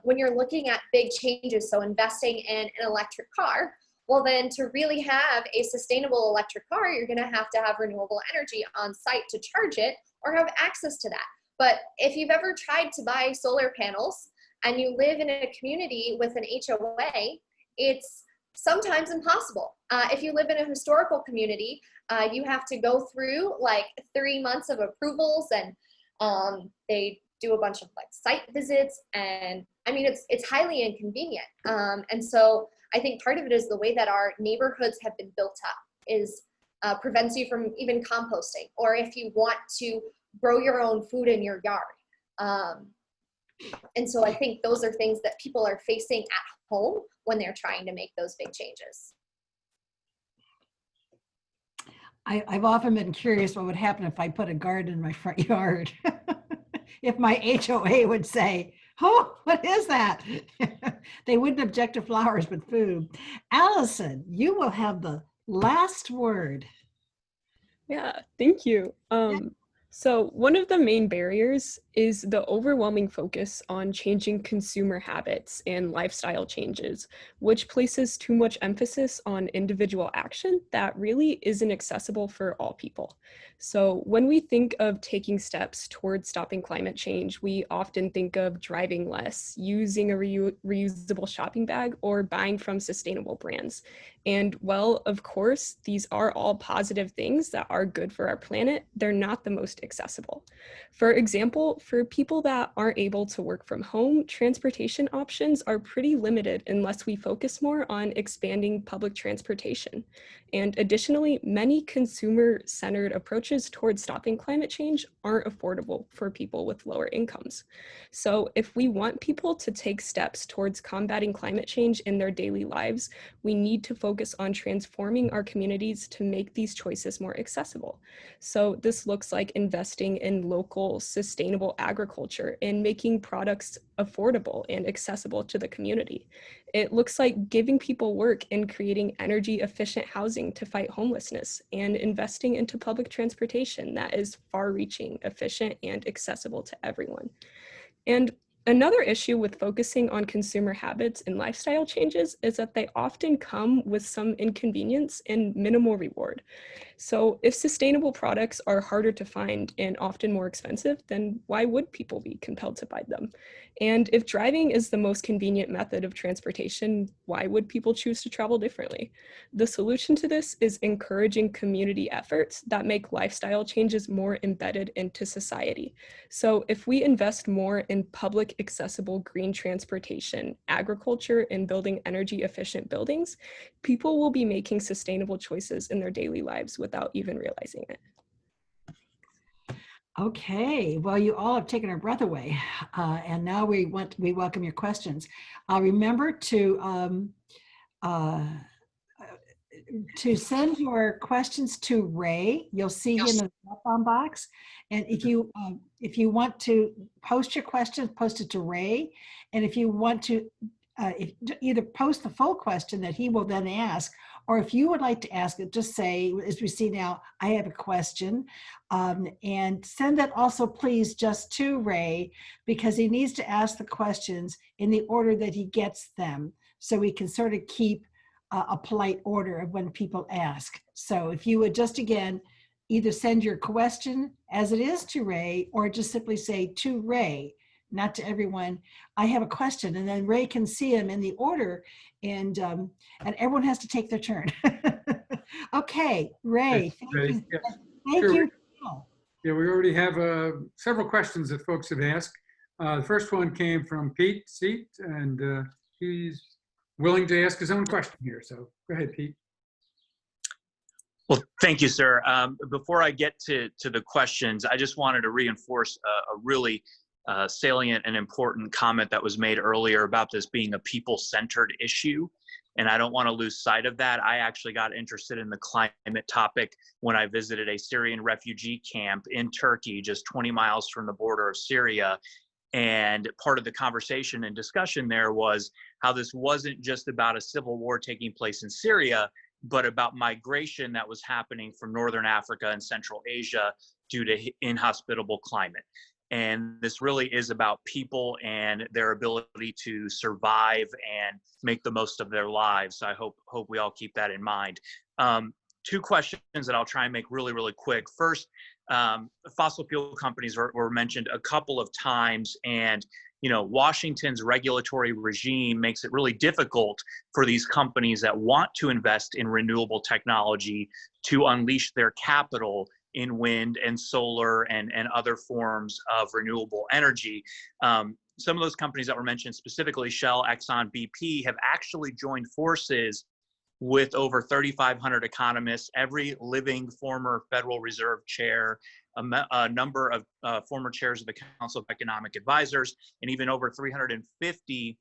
when you're looking at big changes, so investing in an electric car, well then to really have a sustainable electric car, you're gonna have to have renewable energy on site to charge it or have access to that. But if you've ever tried to buy solar panels and you live in a community with an HOA, it's sometimes impossible. If you live in a historical community, you have to go through like 3 months of approvals, and they do a bunch of like site visits, and I mean it's highly inconvenient. And so I think part of it is the way that our neighborhoods have been built up is prevents you from even composting, or if you want to grow your own food in your yard. And so I think those are things that people are facing at home when they're trying to make those big changes. I've often been curious what would happen if I put a garden in my front yard. If my HOA would say, oh, what is that? They wouldn't object to flowers, but food. Allison, you will have the last word. Yeah, thank you. So one of the main barriers is the overwhelming focus on changing consumer habits and lifestyle changes, which places too much emphasis on individual action that really isn't accessible for all people. So when we think of taking steps towards stopping climate change, we often think of driving less, using a reusable shopping bag, or buying from sustainable brands. And well, of course, these are all positive things that are good for our planet. They're not the most accessible. For example, for people that aren't able to work from home, transportation options are pretty limited unless we focus more on expanding public transportation. And additionally, many consumer-centered approaches towards stopping climate change aren't affordable for people with lower incomes. So if we want people to take steps towards combating climate change in their daily lives, we need to focus on transforming our communities to make these choices more accessible. So this looks like investing in local, sustainable agriculture and making products affordable and accessible to the community. It looks like giving people work and creating energy-efficient housing to fight homelessness, and investing into public transportation that is far-reaching, efficient, and accessible to everyone. And Another issue with focusing on consumer habits and lifestyle changes is that they often come with some inconvenience and minimal reward. So if sustainable products are harder to find and often more expensive, then why would people be compelled to buy them? And if driving is the most convenient method of transportation, why would people choose to travel differently? The solution to this is encouraging community efforts that make lifestyle changes more embedded into society. So if we invest more in public accessible green transportation, agriculture, and building energy efficient buildings, people will be making sustainable choices in their daily lives without even realizing it. Okay, well, you all have taken our breath away, and now we welcome your questions. Remember to send your questions to Ray. You'll see him in the drop-down box, and if you want to post your questions, post it to Ray, and if you want to either post the full question that he will then ask, or if you would like to ask it, just say, as we see now, I have a question, and send that also please just to Ray, because he needs to ask the questions in the order that he gets them, so we can sort of keep a polite order of when people ask. So if you would just again, either send your question as it is to Ray, or just simply say to Ray, not to everyone, I have a question, and then Ray can see them in the order, and everyone has to take their turn. Okay, Ray, thank you. Yeah. Thank Sure. you. Yeah, we already have several questions that folks have asked. The first one came from Pete Seat, and he's willing to ask his own question here. So go ahead, Pete. Well, thank you, sir. Before I get to the questions, I just wanted to reinforce a really salient and important comment that was made earlier about this being a people-centered issue. And I don't want to lose sight of that. I actually got interested in the climate topic when I visited a Syrian refugee camp in Turkey, just 20 miles from the border of Syria. And part of the conversation and discussion there was how this wasn't just about a civil war taking place in Syria, but about migration that was happening from Northern Africa and Central Asia due to inhospitable climate. And this really is about people and their ability to survive and make the most of their lives. So I hope we all keep that in mind. Two questions that I'll try and make really, really quick. First, fossil fuel companies were mentioned a couple of times, and Washington's regulatory regime makes it really difficult for these companies that want to invest in renewable technology to unleash their capital in wind and solar and other forms of renewable energy. Some of those companies that were mentioned, specifically Shell, Exxon, BP, have actually joined forces with over 3,500 economists, every living former Federal Reserve chair, a number of former chairs of the Council of Economic Advisors, and even over 350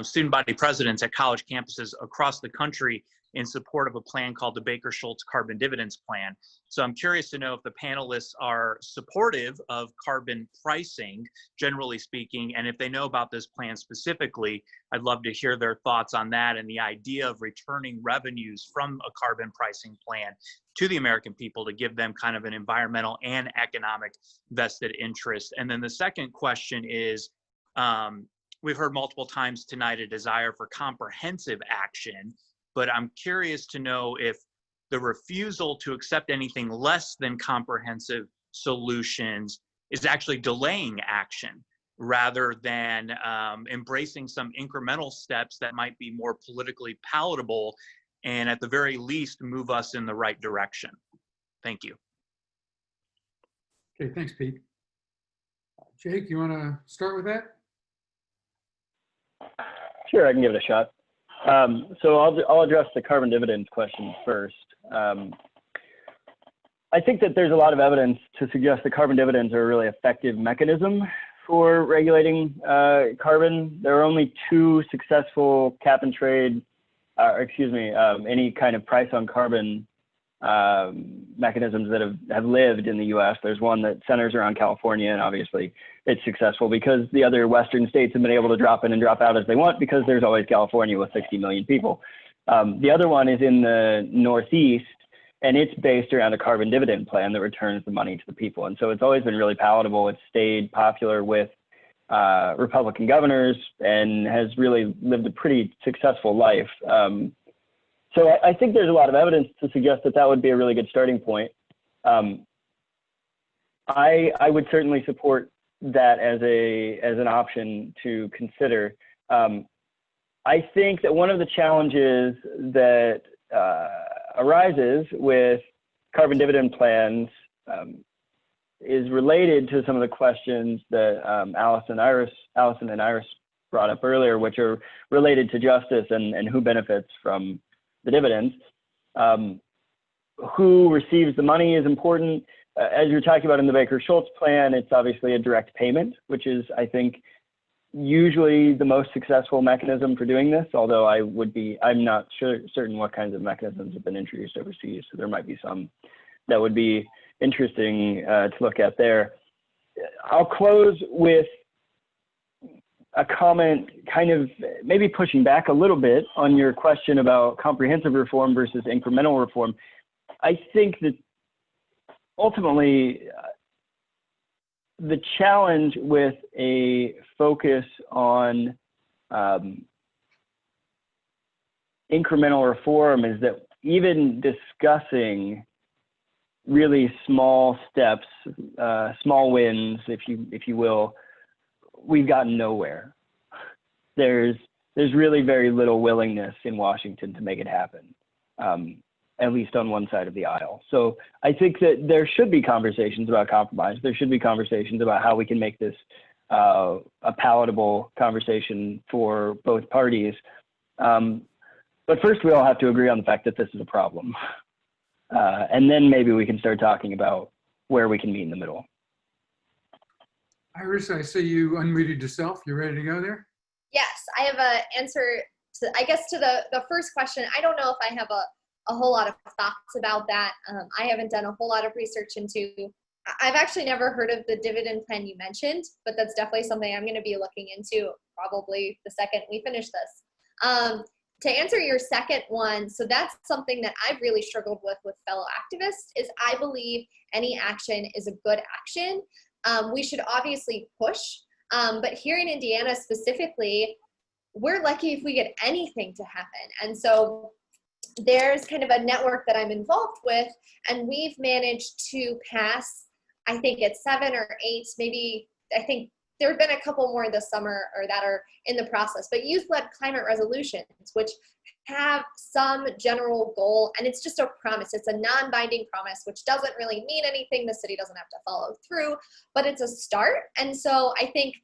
student body presidents at college campuses across the country in support of a plan called the Baker-Schultz Carbon Dividends Plan. So I'm curious to know if the panelists are supportive of carbon pricing, generally speaking, and if they know about this plan specifically. I'd love to hear their thoughts on that and the idea of returning revenues from a carbon pricing plan to the American people to give them kind of an environmental and economic vested interest. And then the second question is, we've heard multiple times tonight a desire for comprehensive action, but I'm curious to know if the refusal to accept anything less than comprehensive solutions is actually delaying action rather than embracing some incremental steps that might be more politically palatable and at the very least move us in the right direction. Thank you. Okay, thanks, Pete. Jake, you want to start with that? Sure, I can give it a shot. So I'll address the carbon dividends question first. I think that there's a lot of evidence to suggest that carbon dividends are a really effective mechanism for regulating carbon. There are only two successful cap and trade, any kind of price on carbon mechanisms that have lived in the US. There's one that centers around California, and obviously it's successful because the other Western states have been able to drop in and drop out as they want because there's always California with 60 million people. The other one is in the Northeast, and it's based around a carbon dividend plan that returns the money to the people. And so it's always been really palatable. It's stayed popular with Republican governors and has really lived a pretty successful life. So I think there's a lot of evidence to suggest that that would be a really good starting point. I would certainly support that as an option to consider. I think that one of the challenges that arises with carbon dividend plans is related to some of the questions that Allison and Iris brought up earlier, which are related to justice and who benefits from the dividends. Who receives the money is important. As you're talking about in the Baker-Schultz plan, it's obviously a direct payment, which is, I think, usually the most successful mechanism for doing this, although I'm not certain what kinds of mechanisms have been introduced overseas. So there might be some that would be interesting to look at there. I'll close with a comment kind of maybe pushing back a little bit on your question about comprehensive reform versus incremental reform. I think that ultimately the challenge with a focus on incremental reform is that even discussing really small steps, small wins, if you will, we've gotten nowhere. There's really very little willingness in Washington to make it happen, at least on one side of the aisle. So I think that there should be conversations about compromise. There should be conversations about how we can make this a palatable conversation for both parties. But first, we all have to agree on the fact that this is a problem. And then maybe we can start talking about where we can meet in the middle. Iris, I see you unmuted yourself. You ready to go there? Yes, I have an answer to, I guess, to the first question. I don't know if I have a whole lot of thoughts about that. I haven't done a whole lot of research into. I've actually never heard of the dividend plan you mentioned, but that's definitely something I'm going to be looking into probably the second we finish this. To answer your second one, so that's something that I've really struggled with fellow activists, is I believe any action is a good action. We should obviously push, but here in Indiana specifically, we're lucky if we get anything to happen. And so there's kind of a network that I'm involved with, and we've managed to pass, I think it's 7 or 8, maybe, I think there have been a couple more this summer or that are in the process, but youth-led climate resolutions, which have some general goal, and it's just a promise. It's a non-binding promise, which doesn't really mean anything. The city doesn't have to follow through, but it's a start. And so I think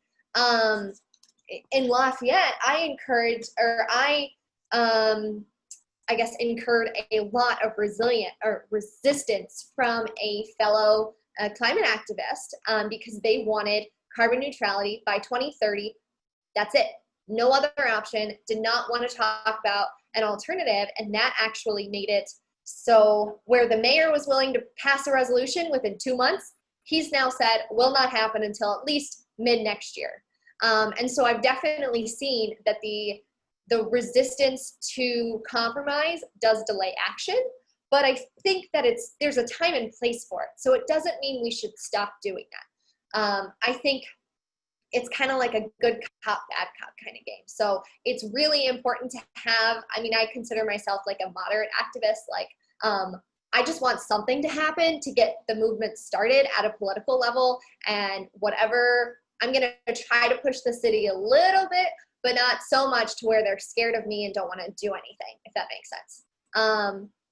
in Lafayette, I guess incurred a lot of resistance from a fellow climate activist because they wanted carbon neutrality by 2030. That's it. No other option. Did not want to talk about an alternative. And that actually made it so where the mayor was willing to pass a resolution within 2 months, he's now said will not happen until at least mid next year. And so I've definitely seen that the resistance to compromise does delay action, but I think that there's a time and place for it. So it doesn't mean we should stop doing that. I think it's kind of like a good cop, bad cop kind of game. So it's really important to have, I consider myself like a moderate activist. Like, I just want something to happen to get the movement started at a political level, and whatever, I'm going to try to push the city a little bit, but not so much to where they're scared of me and don't want to do anything, if that makes sense.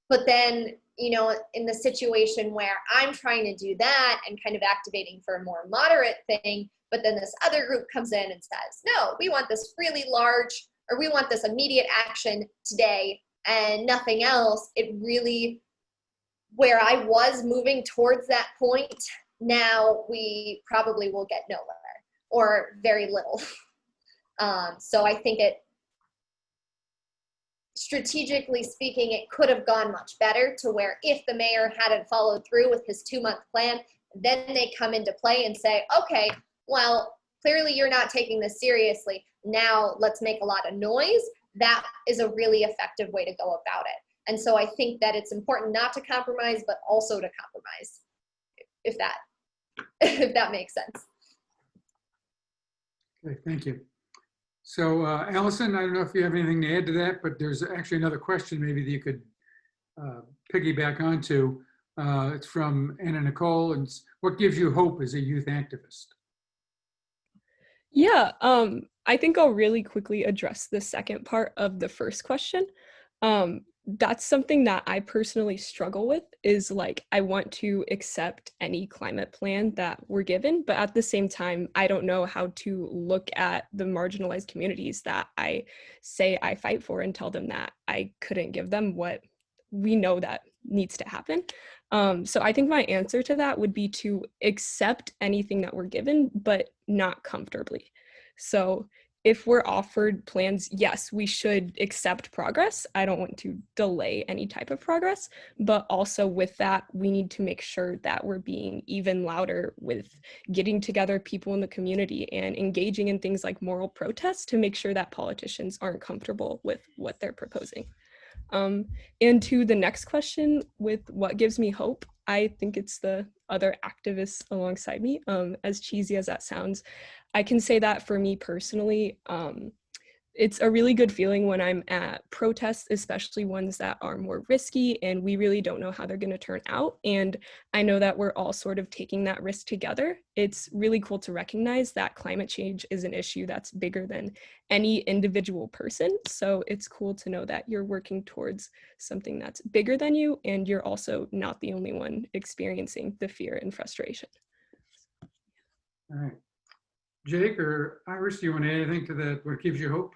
But then, in the situation where I'm trying to do that and kind of activating for a more moderate thing, but then this other group comes in and says, no, we want this really large, or we want this immediate action today and nothing else. It really, where I was moving towards that point, now we probably will get nowhere or very little. So I think strategically speaking, it could have gone much better to where if the mayor hadn't followed through with his 2-month plan, then they come into play and say, okay, well, clearly you're not taking this seriously. Now let's make a lot of noise. That is a really effective way to go about it. And so I think that it's important not to compromise, but also to compromise, if that makes sense. Okay, thank you. So Allison, I don't know if you have anything to add to that, but there's actually another question maybe that you could piggyback onto. It's from Anna Nicole, and what gives you hope as a youth activist? Yeah, I think I'll really quickly address the second part of the first question. That's something that I personally struggle with, is like, I want to accept any climate plan that we're given, but at the same time, I don't know how to look at the marginalized communities that I say I fight for and tell them that I couldn't give them what we know that needs to happen. So I think my answer to that would be to accept anything that we're given, but not comfortably. So if we're offered plans, yes, we should accept progress. I don't want to delay any type of progress, but also with that, we need to make sure that we're being even louder with getting together people in the community and engaging in things like moral protests to make sure that politicians aren't comfortable with what they're proposing. And to the next question with what gives me hope, I think it's the other activists alongside me. As cheesy as that sounds, I can say that for me personally, it's a really good feeling when I'm at protests, especially ones that are more risky and we really don't know how they're going to turn out. And I know that we're all sort of taking that risk together. It's really cool to recognize that climate change is an issue that's bigger than any individual person. So it's cool to know that you're working towards something that's bigger than you, and you're also not the only one experiencing the fear and frustration. All right. Jake or Iris, do you want to add anything to that? What gives you hope?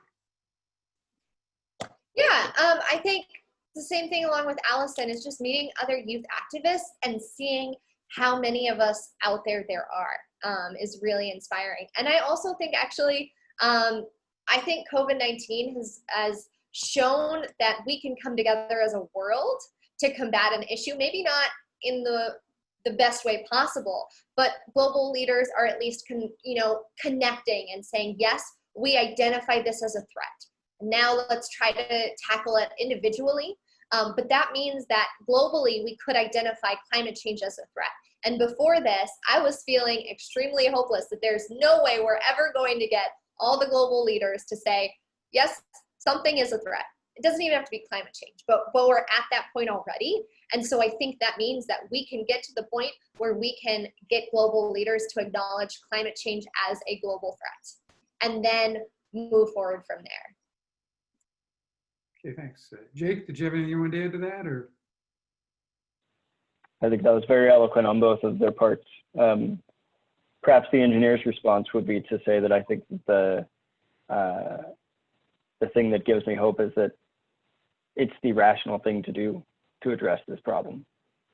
Yeah, I think the same thing along with Allison is just meeting other youth activists and seeing how many of us out there are is really inspiring. And I also think actually, I think COVID-19 has shown that we can come together as a world to combat an issue, maybe not in the best way possible, but global leaders are at least connecting and saying, yes, we identify this as a threat. Now let's try to tackle it individually. But that means that globally we could identify climate change as a threat. And before this, I was feeling extremely hopeless that there's no way we're ever going to get all the global leaders to say, yes, something is a threat. It doesn't even have to be climate change, but we're at that point already. And so I think that means that we can get to the point where we can get global leaders to acknowledge climate change as a global threat and then move forward from there. Okay, thanks. Jake, did you have anything you wanted to add to that, or? I think that was very eloquent on both of their parts. Perhaps the engineer's response would be to say that I think the thing that gives me hope is that it's the rational thing to do to address this problem.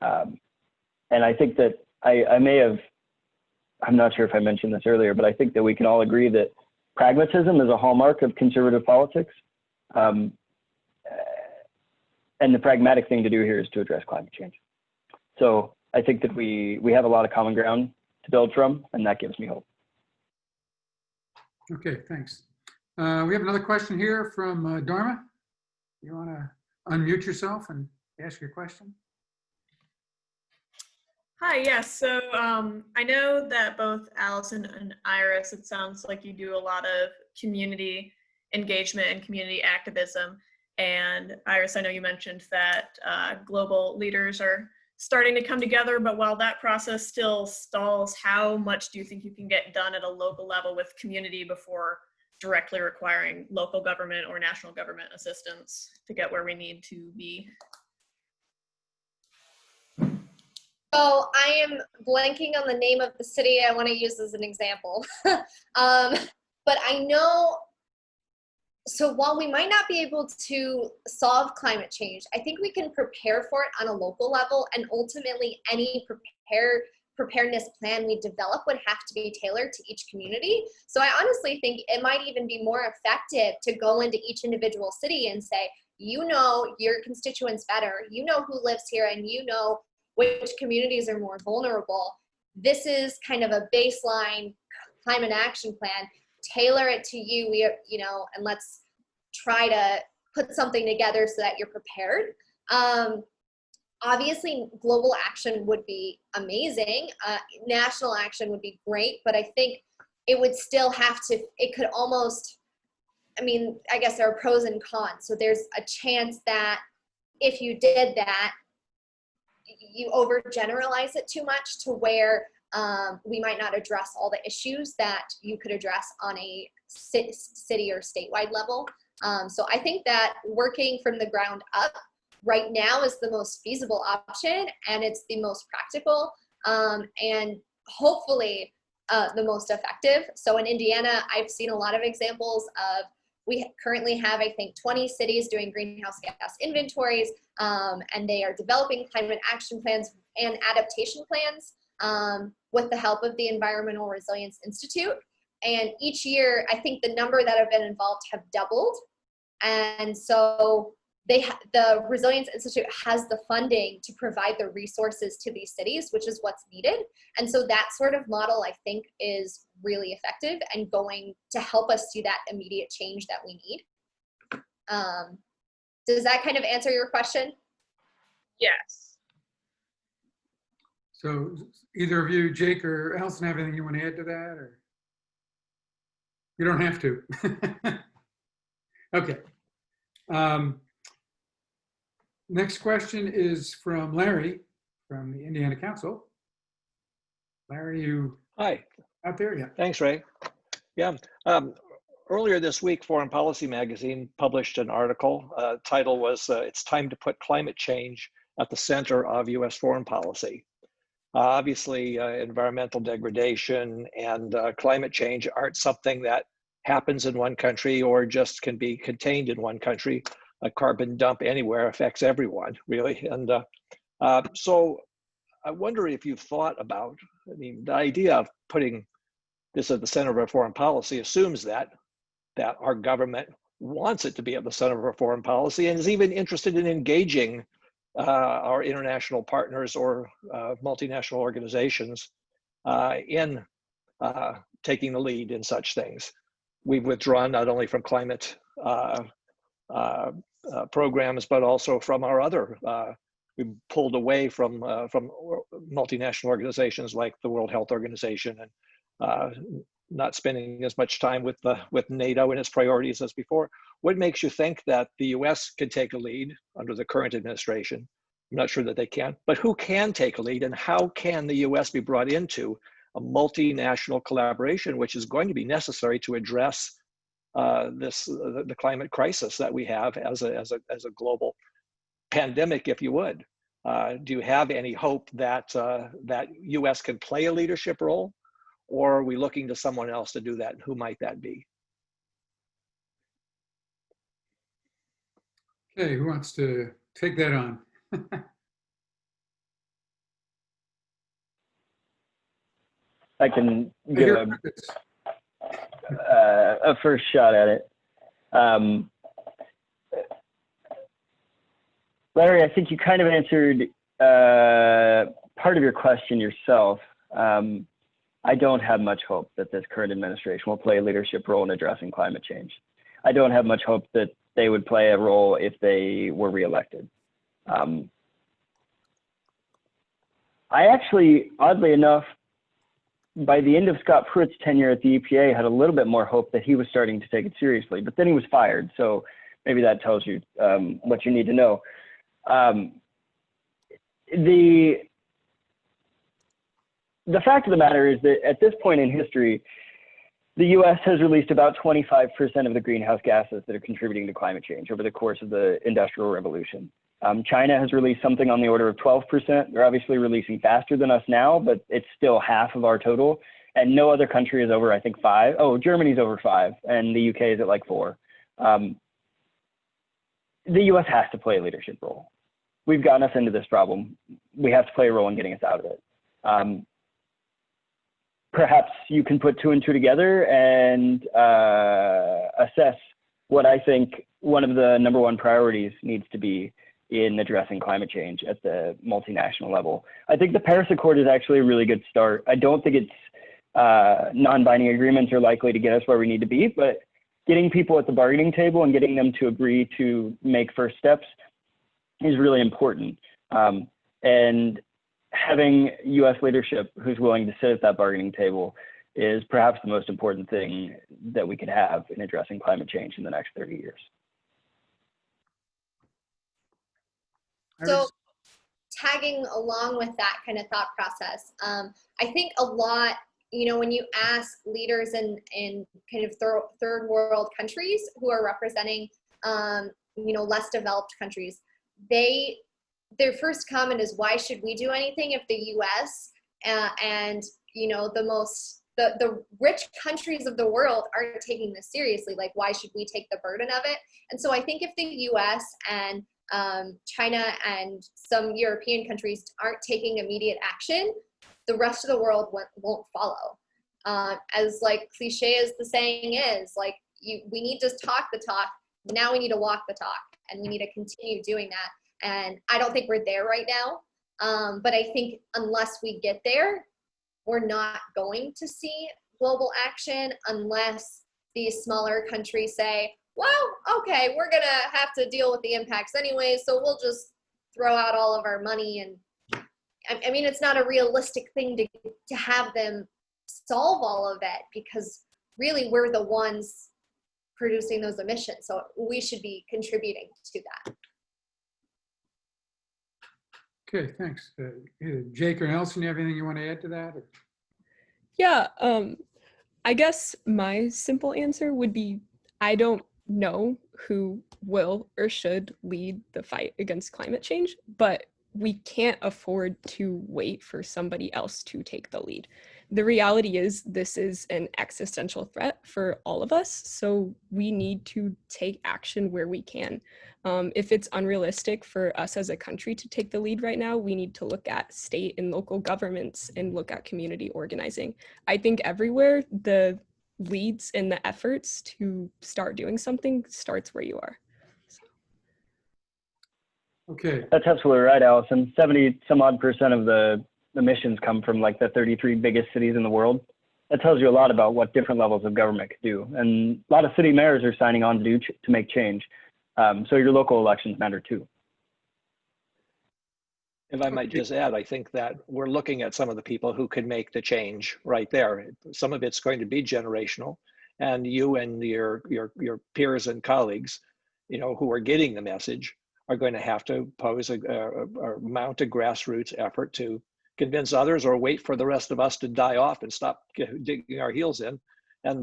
And I think that I may have, I'm not sure if I mentioned this earlier, but I think that we can all agree that pragmatism is a hallmark of conservative politics. And the pragmatic thing to do here is to address climate change. So I think that we have a lot of common ground to build from, and that gives me hope. Okay, thanks. We have another question here from Dharma. You want to unmute yourself and ask your question? Hi, yes. So I know that both Allison and Iris, it sounds like you do a lot of community engagement and community activism. And Iris, I know you mentioned that global leaders are starting to come together, but while that process still stalls, how much do you think you can get done at a local level with community before directly requiring local government or national government assistance to get where we need to be? So I am blanking on the name of the city I want to use as an example. But I know, so while we might not be able to solve climate change, I think we can prepare for it on a local level, and ultimately any preparedness plan we develop would have to be tailored to each community. So I honestly think it might even be more effective to go into each individual city and say, you know your constituents better, you know who lives here, and you know which communities are more vulnerable. This is kind of a baseline climate action plan. Tailor it to you, and let's try to put something together so that you're prepared. Obviously, global action would be amazing. National action would be great, but I think it would still have to, it could almost, I mean, I guess there are pros and cons. So there's a chance that if you did that, you overgeneralize it too much to where we might not address all the issues that you could address on a city or statewide level. So I think that working from the ground up right now is the most feasible option, and it's the most practical, and hopefully the most effective. So in Indiana, I've seen a lot of examples of, we currently have, I think, 20 cities doing greenhouse gas inventories, and they are developing climate action plans and adaptation plans with the help of the Environmental Resilience Institute. And each year, I think the number that have been involved have doubled. And so the Resilience Institute has the funding to provide the resources to these cities, which is what's needed. And so that sort of model, I think, is really effective and going to help us see that immediate change that we need. Does that kind of answer your question? Yes. So either of you, Jake or Allison, have anything you want to add to that? Or you don't have to. Okay. Next question is from Larry from the Indiana Council. Larry, you Hi. out there? Yeah. Thanks, Ray. Yeah. Earlier this week, Foreign Policy Magazine published an article. Title was, It's Time to Put Climate Change at the Center of U.S. Foreign Policy. Obviously, environmental degradation and climate change aren't something that happens in one country or just can be contained in one country. A carbon dump anywhere affects everyone, really. And so I wonder if you've thought about, I mean, the idea of putting this at the center of our foreign policy assumes that our government wants it to be at the center of our foreign policy and is even interested in engaging our international partners or multinational organizations in taking the lead in such things. We've withdrawn not only from climate programs, but also from our other, we pulled away from multinational organizations like the World Health Organization, and not spending as much time with NATO and its priorities as before. What makes you think that the US can take a lead under the current administration? I'm not sure that they can, but who can take a lead, and how can the US be brought into a multinational collaboration, which is going to be necessary to address the climate crisis that we have as a global pandemic, if you would? Do you have any hope that that US can play a leadership role, or are we looking to someone else to do that? And who might that be? Okay, who wants to take that on? I can give a first shot at it. Larry, I think you kind of answered part of your question yourself. I don't have much hope that this current administration will play a leadership role in addressing climate change. I don't have much hope that they would play a role if they were reelected. I actually, oddly enough, by the end of Scott Pruitt's tenure at the EPA, had a little bit more hope that he was starting to take it seriously, but then he was fired. So maybe that tells you what you need to know. The fact of the matter is that at this point in history, the US has released about 25% of the greenhouse gases that are contributing to climate change over the course of the Industrial Revolution. China has released something on the order of 12%. They're obviously releasing faster than us now, but it's still half of our total. And no other country is over, I think, 5. Oh, Germany's over 5, and the UK is at like 4. The US has to play a leadership role. We've gotten us into this problem. We have to play a role in getting us out of it. Perhaps you can put 2 and 2 together and assess what I think one of the #1 priorities needs to be in addressing climate change at the multinational level. I think the Paris Accord is actually a really good start. I don't think it's non-binding agreements are likely to get us where we need to be, but getting people at the bargaining table and getting them to agree to make first steps is really important. And having US leadership who's willing to sit at that bargaining table is perhaps the most important thing that we could have in addressing climate change in the next 30 years. So tagging along with that kind of thought process, I think a lot, you know, when you ask leaders in kind of third world countries who are representing, you know, less developed countries, their first comment is, why should we do anything if the US and, you know, the rich countries of the world aren't taking this seriously? Like, why should we take the burden of it? And so I think if the US and China and some European countries aren't taking immediate action, the rest of the world won't follow. As like cliche as the saying is, like, we need to talk the talk, now we need to walk the talk, and we need to continue doing that. And I don't think we're there right now, but I think unless we get there, we're not going to see global action unless these smaller countries say, well, okay, we're gonna have to deal with the impacts anyway, so we'll just throw out all of our money. And I mean, it's not a realistic thing to have them solve all of it, because really we're the ones producing those emissions, so we should be contributing to that. Okay, thanks. Either Jake or Allison, you have anything you want to add to that? Or? Yeah, I guess my simple answer would be, I don't know who will or should lead the fight against climate change, but we can't afford to wait for somebody else to take the lead. The reality is this is an existential threat for all of us, so we need to take action where we can. If it's unrealistic for us as a country to take the lead right now, we need to look at state and local governments and look at community organizing. I think everywhere the leads and the efforts to start doing something starts where you are. Okay. That's absolutely right, Allison. 70 some odd percent of the emissions come from like the 33 biggest cities in the world. That tells you a lot about what different levels of government could do. And a lot of city mayors are signing on to make change. So your local elections matter too. If I might just add, I think that we're looking at some of the people who could make the change right there. Some of it's going to be generational, and you and your peers and colleagues, you know, who are getting the message, are going to have to pose or mount a grassroots effort to convince others, or wait for the rest of us to die off and stop digging our heels in, and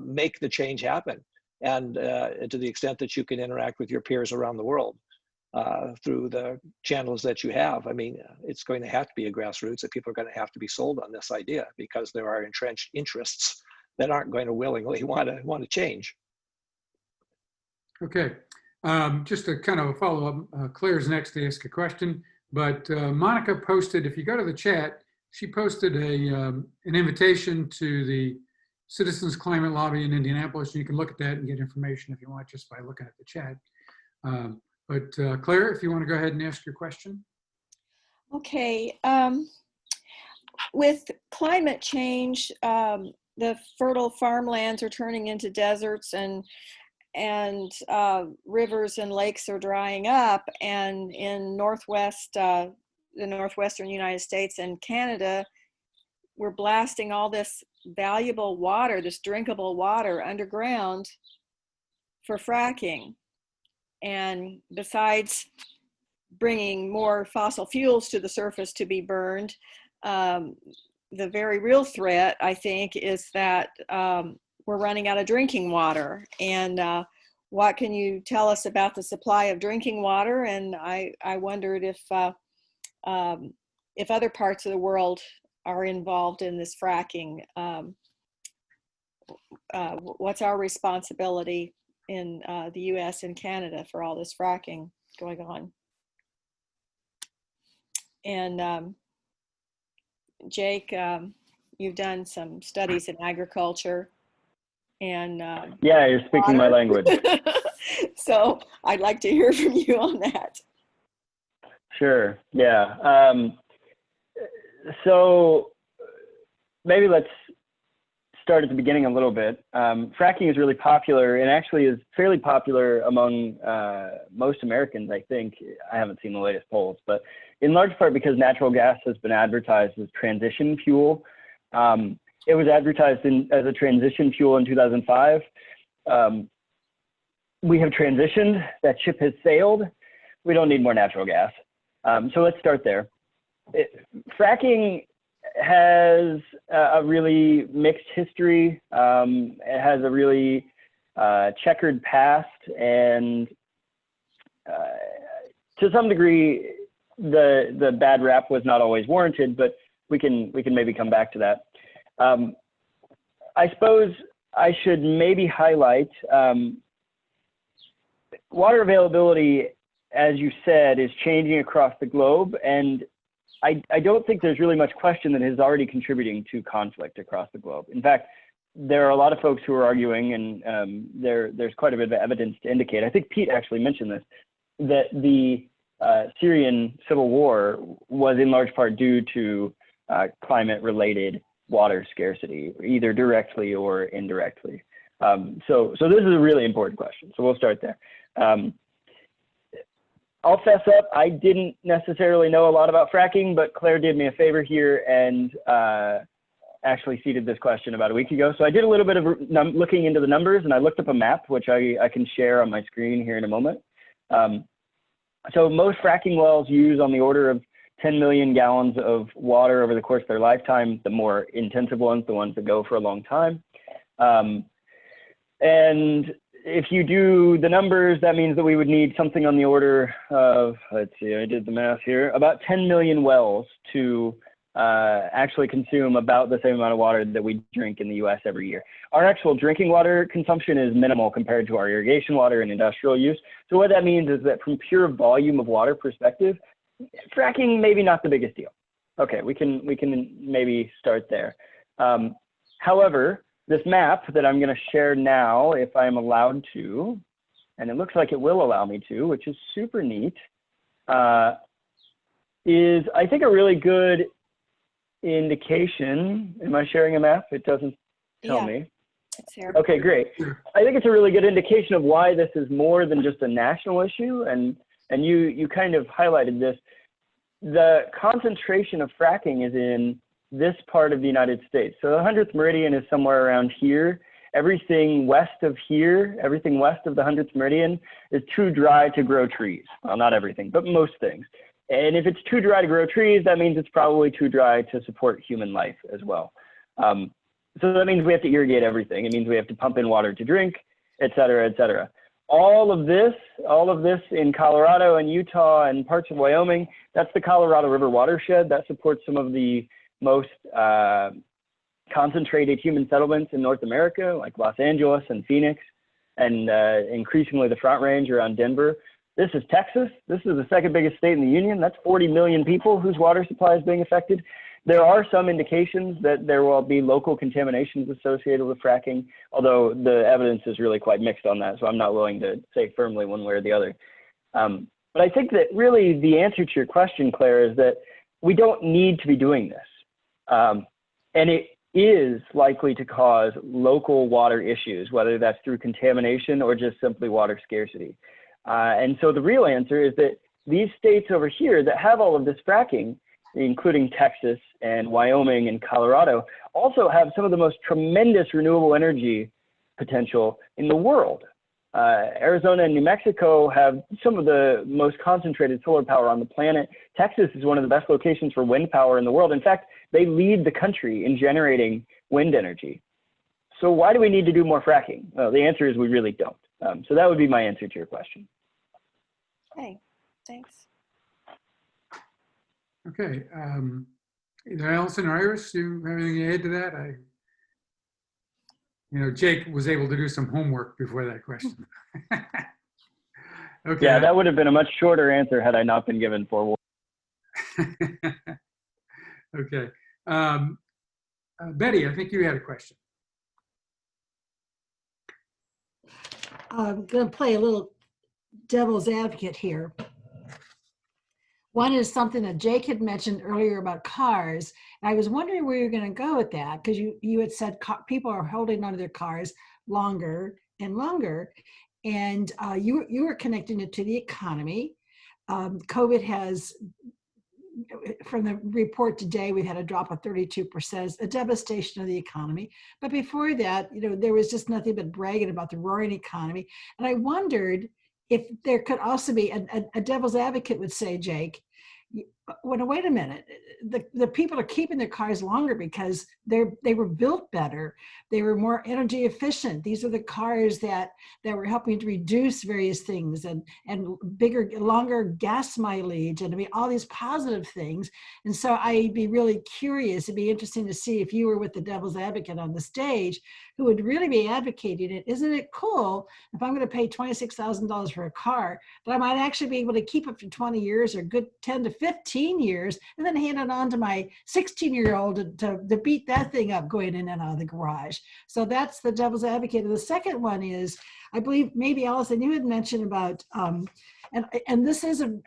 make the change happen. And to the extent that you can interact with your peers around the world through the channels that you have, I mean, it's going to have to be a grassroots, that people are going to have to be sold on this idea, because there are entrenched interests that aren't going to willingly want to change. Okay, just a kind of a follow-up. Claire's next to ask a question, but Monica posted, if you go to the chat, she posted an invitation to the Citizens Climate Lobby in Indianapolis, and you can look at that and get information if you want, just by looking at the chat. But Claire, if you want to go ahead and ask your question. Okay, with climate change, the fertile farmlands are turning into deserts, and rivers and lakes are drying up, and in the northwestern United States and Canada, we're blasting all this valuable water, this drinkable water, underground for fracking. And besides bringing more fossil fuels to the surface to be burned, the very real threat, I think, is that we're running out of drinking water. And what can you tell us about the supply of drinking water? And I wondered if other parts of the world are involved in this fracking. What's our responsibility in the US and Canada for all this fracking going on? And Jake, you've done some studies in agriculture, and yeah, you're speaking my language. So I'd like to hear from you on that. Sure, yeah. So maybe let's start at the beginning a little bit. Fracking is really popular, and actually is fairly popular among most Americans, I think. I haven't seen the latest polls, but in large part because natural gas has been advertised as transition fuel. it was advertised as a transition fuel in 2005. We have transitioned. That ship has sailed. We don't need more natural gas. So let's start there. Fracking has a really mixed history. It has a really checkered past, and to some degree, the bad rap was not always warranted, but we can maybe come back to that. I suppose I should maybe highlight water availability, as you said, is changing across the globe, and I don't think there's really much question that it is already contributing to conflict across the globe. In fact, there are a lot of folks who are arguing, and there's quite a bit of evidence to indicate, I think Pete actually mentioned this, that the Syrian civil war was in large part due to climate-related water scarcity, either directly or indirectly. So this is a really important question, so we'll start there. I'll fess up, I didn't necessarily know a lot about fracking, but Claire did me a favor here and actually seeded this question about a week ago. So I did a little bit of looking into the numbers, and I looked up a map, which I can share on my screen here in a moment. So most fracking wells use on the order of 10 million gallons of water over the course of their lifetime, the more intensive ones, the ones that go for a long time. And if you do the numbers, that means that we would need something on the order of, let's see, I did the math here, about 10 million wells to actually consume about the same amount of water that we drink in the US every year. Our actual drinking water consumption is minimal compared to our irrigation water and industrial use. So what that means is that from pure volume of water perspective, fracking maybe not the biggest deal. Okay, we can maybe start there. However, this map that I'm going to share now, if I'm allowed to, and it looks like it will allow me to, which is super neat, is I think a really good indication. Am I sharing a map? It doesn't tell me. It's here. Okay, great. I think it's a really good indication of why this is more than just a national issue, and you kind of highlighted this. The concentration of fracking is in this part of the United States. So the 100th meridian is somewhere around here. Everything west of here, everything west of the 100th meridian is too dry to grow trees. Well, not everything, but most things. And if it's too dry to grow trees, that means it's probably too dry to support human life as well. So that means we have to irrigate everything. It means we have to pump in water to drink, et cetera, et cetera. All of this in Colorado and Utah and parts of Wyoming, that's the Colorado River watershed. That supports some of the most concentrated human settlements in North America, like Los Angeles and Phoenix, and increasingly the Front Range around Denver. This is Texas. This is the second biggest state in the union. That's 40 million people whose water supply is being affected. There are some indications that there will be local contaminations associated with fracking, although the evidence is really quite mixed on that, so I'm not willing to say firmly one way or the other. But I think that really the answer to your question, Claire, is that we don't need to be doing this. And it is likely to cause local water issues, whether that's through contamination or just simply water scarcity. And so the real answer is that these states over here that have all of this fracking, including Texas and Wyoming and Colorado, also have some of the most tremendous renewable energy potential in the world. Arizona and New Mexico have some of the most concentrated solar power on the planet. Texas is one of the best locations for wind power in the world. In fact, they lead the country in generating wind energy. So why do we need to do more fracking? Well, the answer is we really don't. So that would be my answer to your question. Okay, thanks. Okay, either Allison or Iris, do you have anything to add to that? Jake was able to do some homework before that question. Okay. Yeah, that would have been a much shorter answer had I not been given forewarning. Okay. Betty, I think you had a question. I'm going to play a little devil's advocate here. One is something that Jake had mentioned earlier about cars. And I was wondering where you're going to go with that, because you had said people are holding onto their cars longer and longer. And you were connecting it to the economy. COVID has from the report today, we've had a drop of 32%, a devastation of the economy. But before that, there was just nothing but bragging about the roaring economy. And I wondered if there could also be, a devil's advocate would say, Jake, well, wait a minute, the people are keeping their cars longer because they were built better. They were more energy efficient. These are the cars that were helping to reduce various things and bigger, longer gas mileage, and all these positive things. And so I'd be really curious. It'd be interesting to see if you were with the devil's advocate on the stage, who would really be advocating it. Isn't it cool if I'm going to pay $26,000 for a car, that I might actually be able to keep it for 20 years or good 10 to 15 years, and then hand it on to my 16-year-old to beat that thing up going in and out of the garage? So that's the devil's advocate. And the second one is, I believe maybe Allison, you had mentioned about, and this is an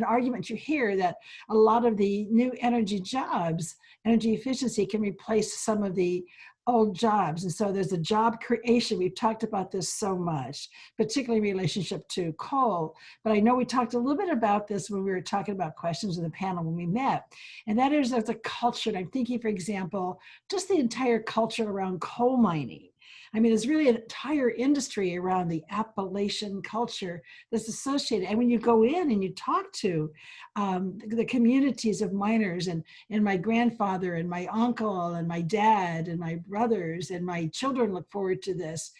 argument you hear, that a lot of the new energy jobs, energy efficiency, can replace some of the old jobs. And so there's a job creation. We've talked about this so much, particularly in relationship to coal. But I know we talked a little bit about this when we were talking about questions in the panel when we met. And that is, there's a culture. And I'm thinking, for example, just the entire culture around coal mining. I mean, there's really an entire industry around the Appalachian culture that's associated. And when you go in and you talk to the communities of miners, and my grandfather and my uncle and my dad and my brothers and my children look forward to this.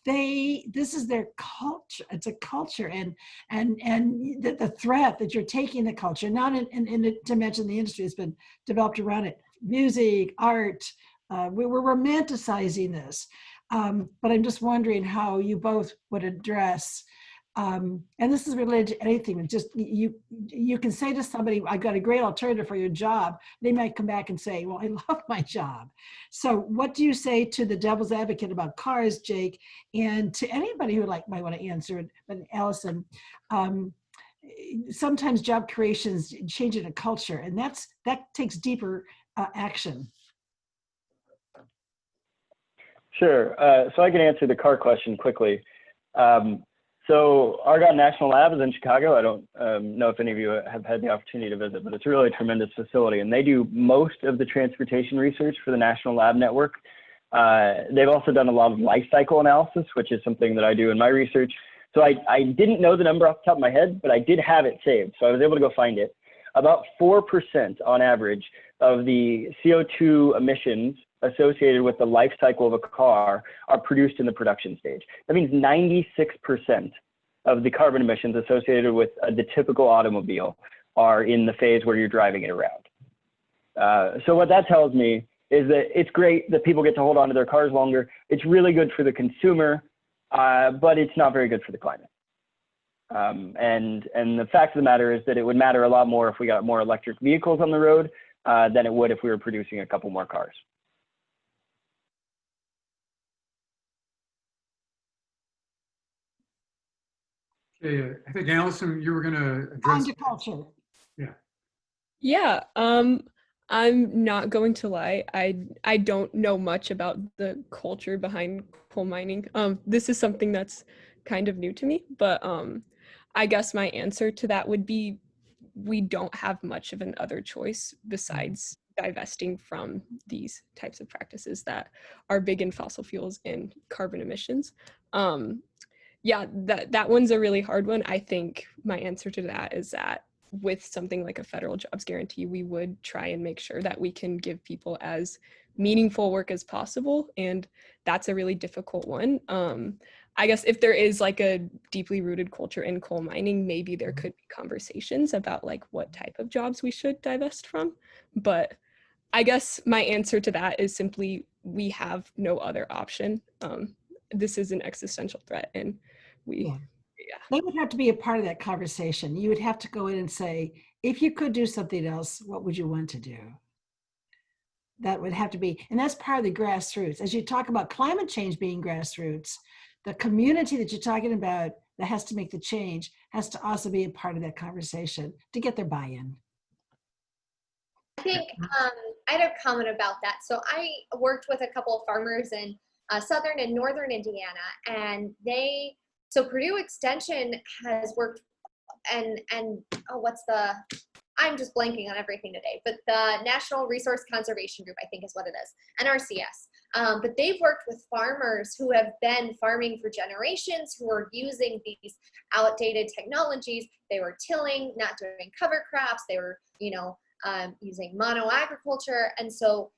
This is their culture. It's a culture, and the threat that you're taking the culture, not to mention the industry that's been developed around it, music, art. We're romanticizing this. But I'm just wondering how you both would address, and this is related to anything. Just you can say to somebody, "I've got a great alternative for your job." They might come back and say, "Well, I love my job." So, what do you say to the devil's advocate about cars, Jake, and to anybody who might want to answer it? But Allison, sometimes job creations changing a culture, and that takes deeper action. Sure. So I can answer the car question quickly. So Argonne National Lab is in Chicago. I don't know if any of you have had the opportunity to visit, but it's a really tremendous facility. And they do most of the transportation research for the National Lab Network. They've also done a lot of life cycle analysis, which is something that I do in my research. So I didn't know the number off the top of my head, but I did have it saved. So I was able to go find it. About 4% on average of the CO2 emissions associated with the life cycle of a car are produced in the production stage. That means 96% of the carbon emissions associated with the typical automobile are in the phase where you're driving it around. So what that tells me is that it's great that people get to hold on to their cars longer. It's really good for the consumer, but it's not very good for the climate. And the fact of the matter is that it would matter a lot more if we got more electric vehicles on the road than it would if we were producing a couple more cars. Okay, I think Allison, you were going to address culture. Yeah. I'm not going to lie. I don't know much about the culture behind coal mining. This is something that's kind of new to me, but I guess my answer to that would be, we don't have much of an other choice besides divesting from these types of practices that are big in fossil fuels and carbon emissions. Yeah, that one's a really hard one. I think my answer to that is that with something like a federal jobs guarantee, we would try and make sure that we can give people as meaningful work as possible. And that's a really difficult one. I guess if there is like a deeply rooted culture in coal mining, maybe there could be conversations about like what type of jobs we should divest from. But I guess my answer to that is simply, we have no other option. This is an existential threat, and they would have to be a part of that conversation. You would have to go in and say, if you could do something else, what would you want to do? That would have to be, and that's part of the grassroots. As you talk about climate change being grassroots, the community that you're talking about that has to make the change has to also be a part of that conversation to get their buy-in. I think I had a comment about that. So I worked with a couple of farmers in southern and northern Indiana, and so Purdue Extension has worked, and what's the I'm just blanking on everything today, but the National Resource Conservation Group, I think is what it is, NRCS. But they've worked with farmers who have been farming for generations, who are using these outdated technologies. They were tilling, not doing cover crops. They were, using mono agriculture. And so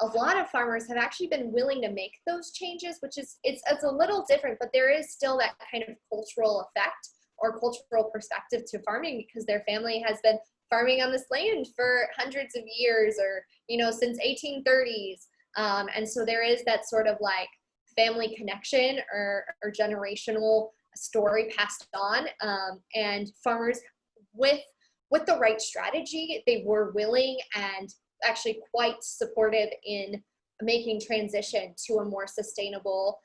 a lot of farmers have actually been willing to make those changes, which is, it's a little different, but there is still that kind of cultural effect or cultural perspective to farming, because their family has been farming on this land for hundreds of years, or since 1830s, and so there is that sort of like family connection or generational story passed on, and farmers with the right strategy, they were willing and actually quite supportive in making transition to a more sustainable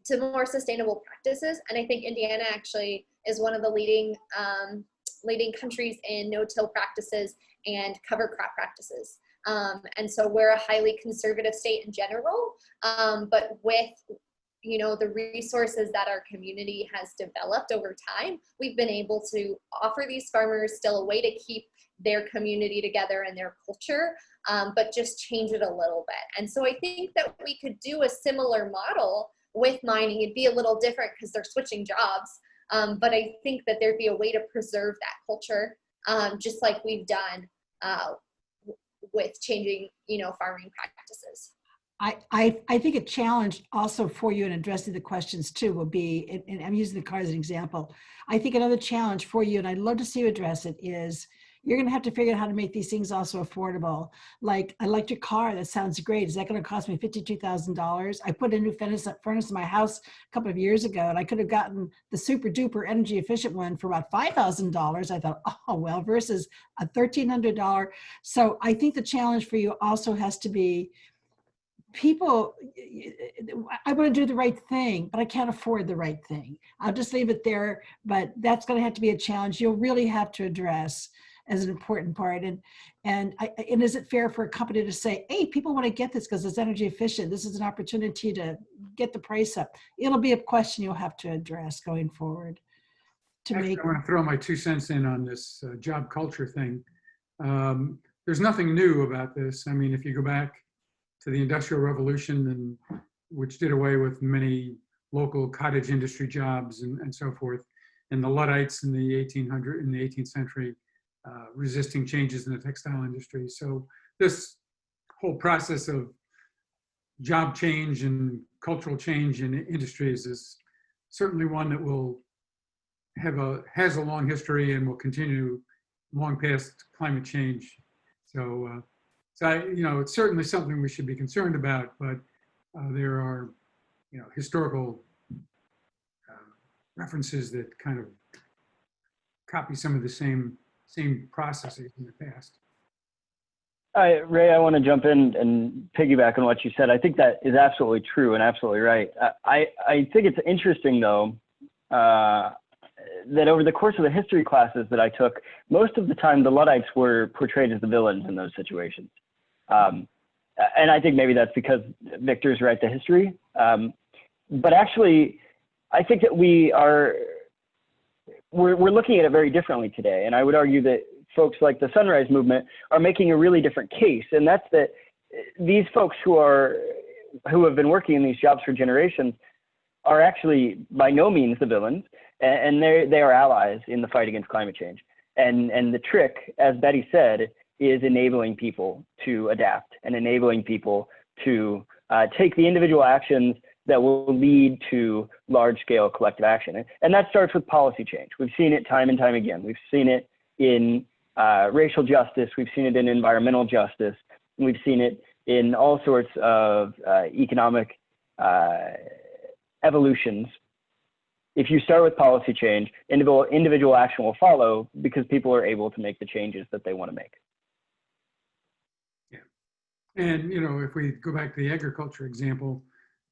practices. And I think Indiana actually is one of the leading countries in no-till practices and cover crop practices. And so we're a highly conservative state in general, but with the resources that our community has developed over time, we've been able to offer these farmers still a way to keep their community together and their culture, but just change it a little bit. And so I think that we could do a similar model with mining. It'd be a little different because they're switching jobs, but I think that there'd be a way to preserve that culture, just like we've done with changing, farming practices. I think a challenge also for you in addressing the questions too will be, and I'm using the car as an example, I think another challenge for you, and I'd love to see you address it, is you're going to have to figure out how to make these things also affordable. Like an electric car, that sounds great. Is that going to cost me $52,000? I put a new furnace in my house a couple of years ago, and I could have gotten the super duper energy efficient one for about $5,000. I thought, oh, well, versus a $1,300. So I think the challenge for you also has to be, people, I want to do the right thing, but I can't afford the right thing. I'll just leave it there, but that's going to have to be a challenge you'll really have to address as an important part. And is it fair for a company to say, hey, people want to get this because it's energy efficient. This is an opportunity to get the price up. It'll be a question you'll have to address going forward. I want to throw my 2 cents in on this job culture thing. There's nothing new about this. I mean, if you go back to the Industrial Revolution, which did away with many local cottage industry jobs and so forth, and the Luddites in the 18th century, resisting changes in the textile industry. So this whole process of job change and cultural change in industries is certainly one that will has a long history and will continue long past climate change. So it's certainly something we should be concerned about, but there are, historical references that kind of copy some of the same processes in the past. Ray, I want to jump in and piggyback on what you said. I think that is absolutely true and absolutely right. I think it's interesting, though, that over the course of the history classes that I took, most of the time the Luddites were portrayed as the villains in those situations. And I think maybe that's because victors write the history. But actually, I think that we're looking at it very differently today. And I would argue that folks like the Sunrise Movement are making a really different case. And that's that these folks who have been working in these jobs for generations are actually by no means the villains. And they are allies in the fight against climate change. And the trick, as Betty said, is enabling people to adapt and enabling people to take the individual actions that will lead to large-scale collective action. And that starts with policy change. We've seen it time and time again. We've seen it in racial justice. We've seen it in environmental justice. We've seen it in all sorts of economic evolutions. If you start with policy change, individual action will follow because people are able to make the changes that they want to make. Yeah. And, if we go back to the agriculture example,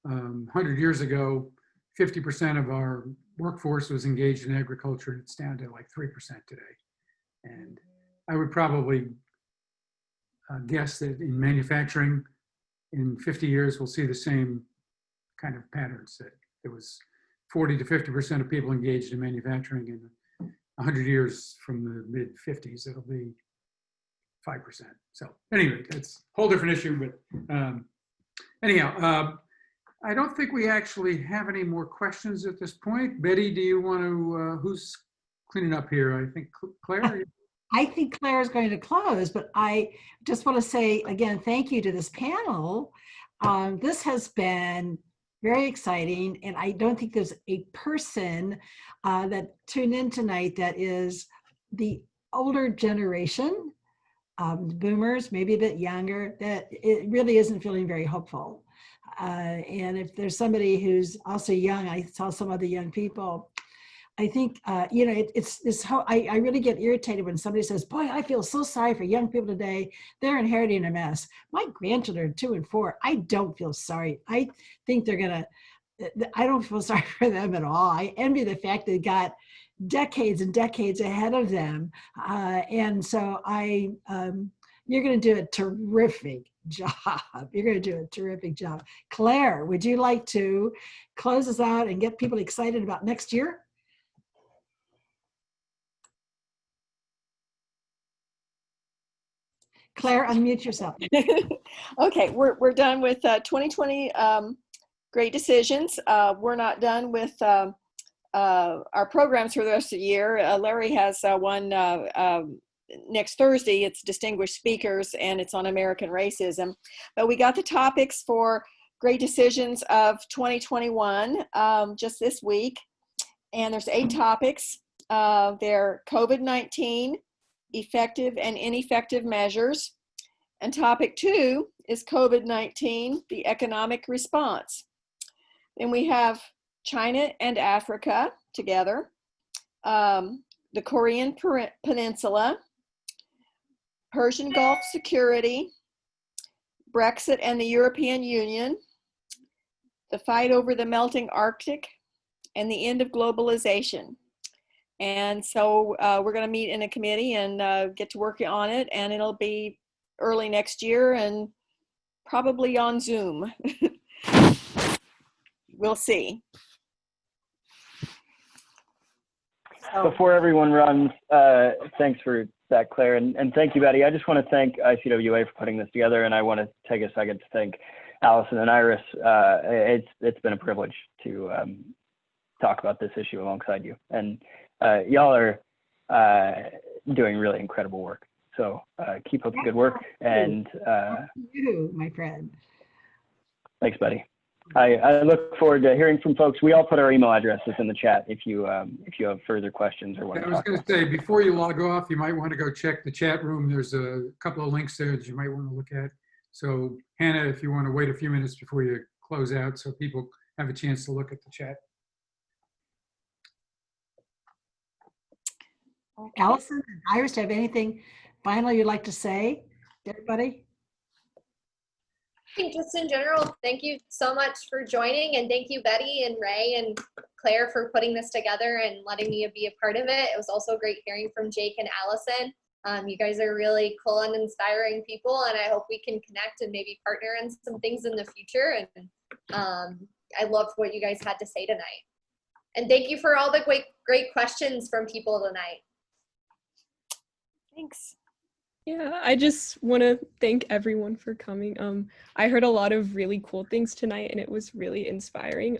100 years ago, 50% of our workforce was engaged in agriculture, and it's down to like 3% today. And I would probably guess that in manufacturing, in 50 years, we'll see the same kind of patterns, that there was 40 to 50% of people engaged in manufacturing, 100 years from the mid 50s, it'll be 5%. So anyway, that's a whole different issue, but anyhow, I don't think we actually have any more questions at this point. Betty, do you want to, who's cleaning up here? I think Claire? I think Claire is going to close, but I just want to say again, thank you to this panel. This has been very exciting, and I don't think there's a person that tuned in tonight that is the older generation, boomers, maybe a bit younger, that it really isn't feeling very hopeful. And if there's somebody who's also young, I saw some other young people, I think, you know, it's this whole, I really get irritated when somebody says, boy, I feel so sorry for young people today. They're inheriting a mess. My grandchildren are 2 and 4. I don't feel sorry. I think they're going to, I don't feel sorry for them at all. I envy the fact they got decades and decades ahead of them. And so you're going to do a terrific job. You're going to do a terrific job. Claire, would you like to close us out and get people excited about next year? Claire, unmute yourself. Okay, we're done with 2020 great decisions. We're not done with our programs for the rest of the year. Larry has one next Thursday. It's distinguished speakers, and it's on American racism. But we got the topics for great decisions of 2021 just this week, and there's 8 topics. They're COVID-19, effective and ineffective measures. And topic 2 is COVID-19, the economic response. Then we have China and Africa together, the Korean Peninsula, Persian Gulf security, Brexit and the European Union, the fight over the melting Arctic, and the end of globalization. And so we're going to meet in a committee and get to work on it, and it'll be early next year and probably on Zoom. We'll see. Before everyone runs, thanks for that, Claire, and thank you, Betty. I just want to thank ICWA for putting this together, and I want to take a second to thank Allison and Iris. It's been a privilege to talk about this issue alongside you, and y'all are doing really incredible work. So keep up the good work, and you, my friend. Thanks, Betty. I look forward to hearing from folks. We all put our email addresses in the chat if you have further questions or whatever. I was going to say, before you log off, you might want to go check the chat room. There's a couple of links there that you might want to look at. So Hannah, if you want to wait a few minutes before you close out so people have a chance to look at the chat. Okay. Allison and Iris, do you have anything final you'd like to say to everybody? I think just in general, thank you so much for joining, and thank you Betty and Ray and Claire for putting this together and letting me be a part of it. It was also great hearing from Jake and Allison. You guys are really cool and inspiring people, and I hope we can connect and maybe partner on some things in the future. And I loved what you guys had to say tonight. And thank you for all the great questions from people tonight. Thanks. Yeah, I just want to thank everyone for coming. I heard a lot of really cool things tonight, and it was really inspiring.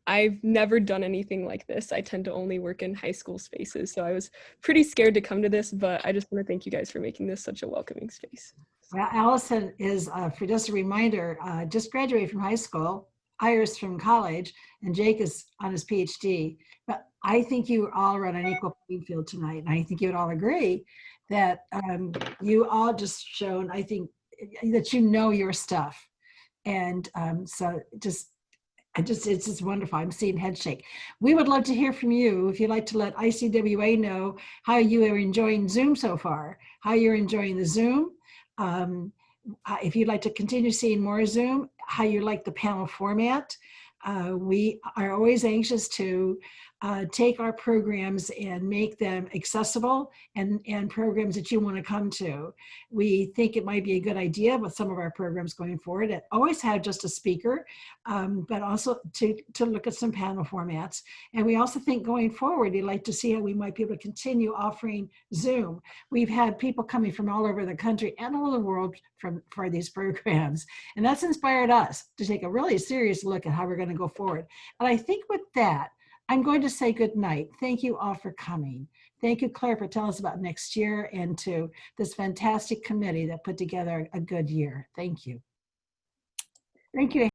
I've never done anything like this. I tend to only work in high school spaces, so I was pretty scared to come to this, but I just want to thank you guys for making this such a welcoming space. Well, Allison is, for just a reminder, just graduated from high school, Iris from college, and Jake is on his PhD. But I think you all are on an equal playing field tonight, and I think you would all agree that you all just shown, I think, that you know your stuff. And so it's just wonderful. I'm seeing head shake. We would love to hear from you. If you'd like to let ICWA know how you are enjoying Zoom so far, how you're enjoying the Zoom. If you'd like to continue seeing more Zoom, how you like the panel format. We are always anxious to take our programs and make them accessible and programs that you want to come to. We think it might be a good idea with some of our programs going forward to always have just a speaker, but also to look at some panel formats. And we also think going forward, we'd like to see how we might be able to continue offering Zoom. We've had people coming from all over the country and all over the world for these programs. And that's inspired us to take a really serious look at how we're going to go forward. And I think with that, I'm going to say good night. Thank you all for coming. Thank you, Claire, for telling us about next year, and to this fantastic committee that put together a good year. Thank you. Thank you.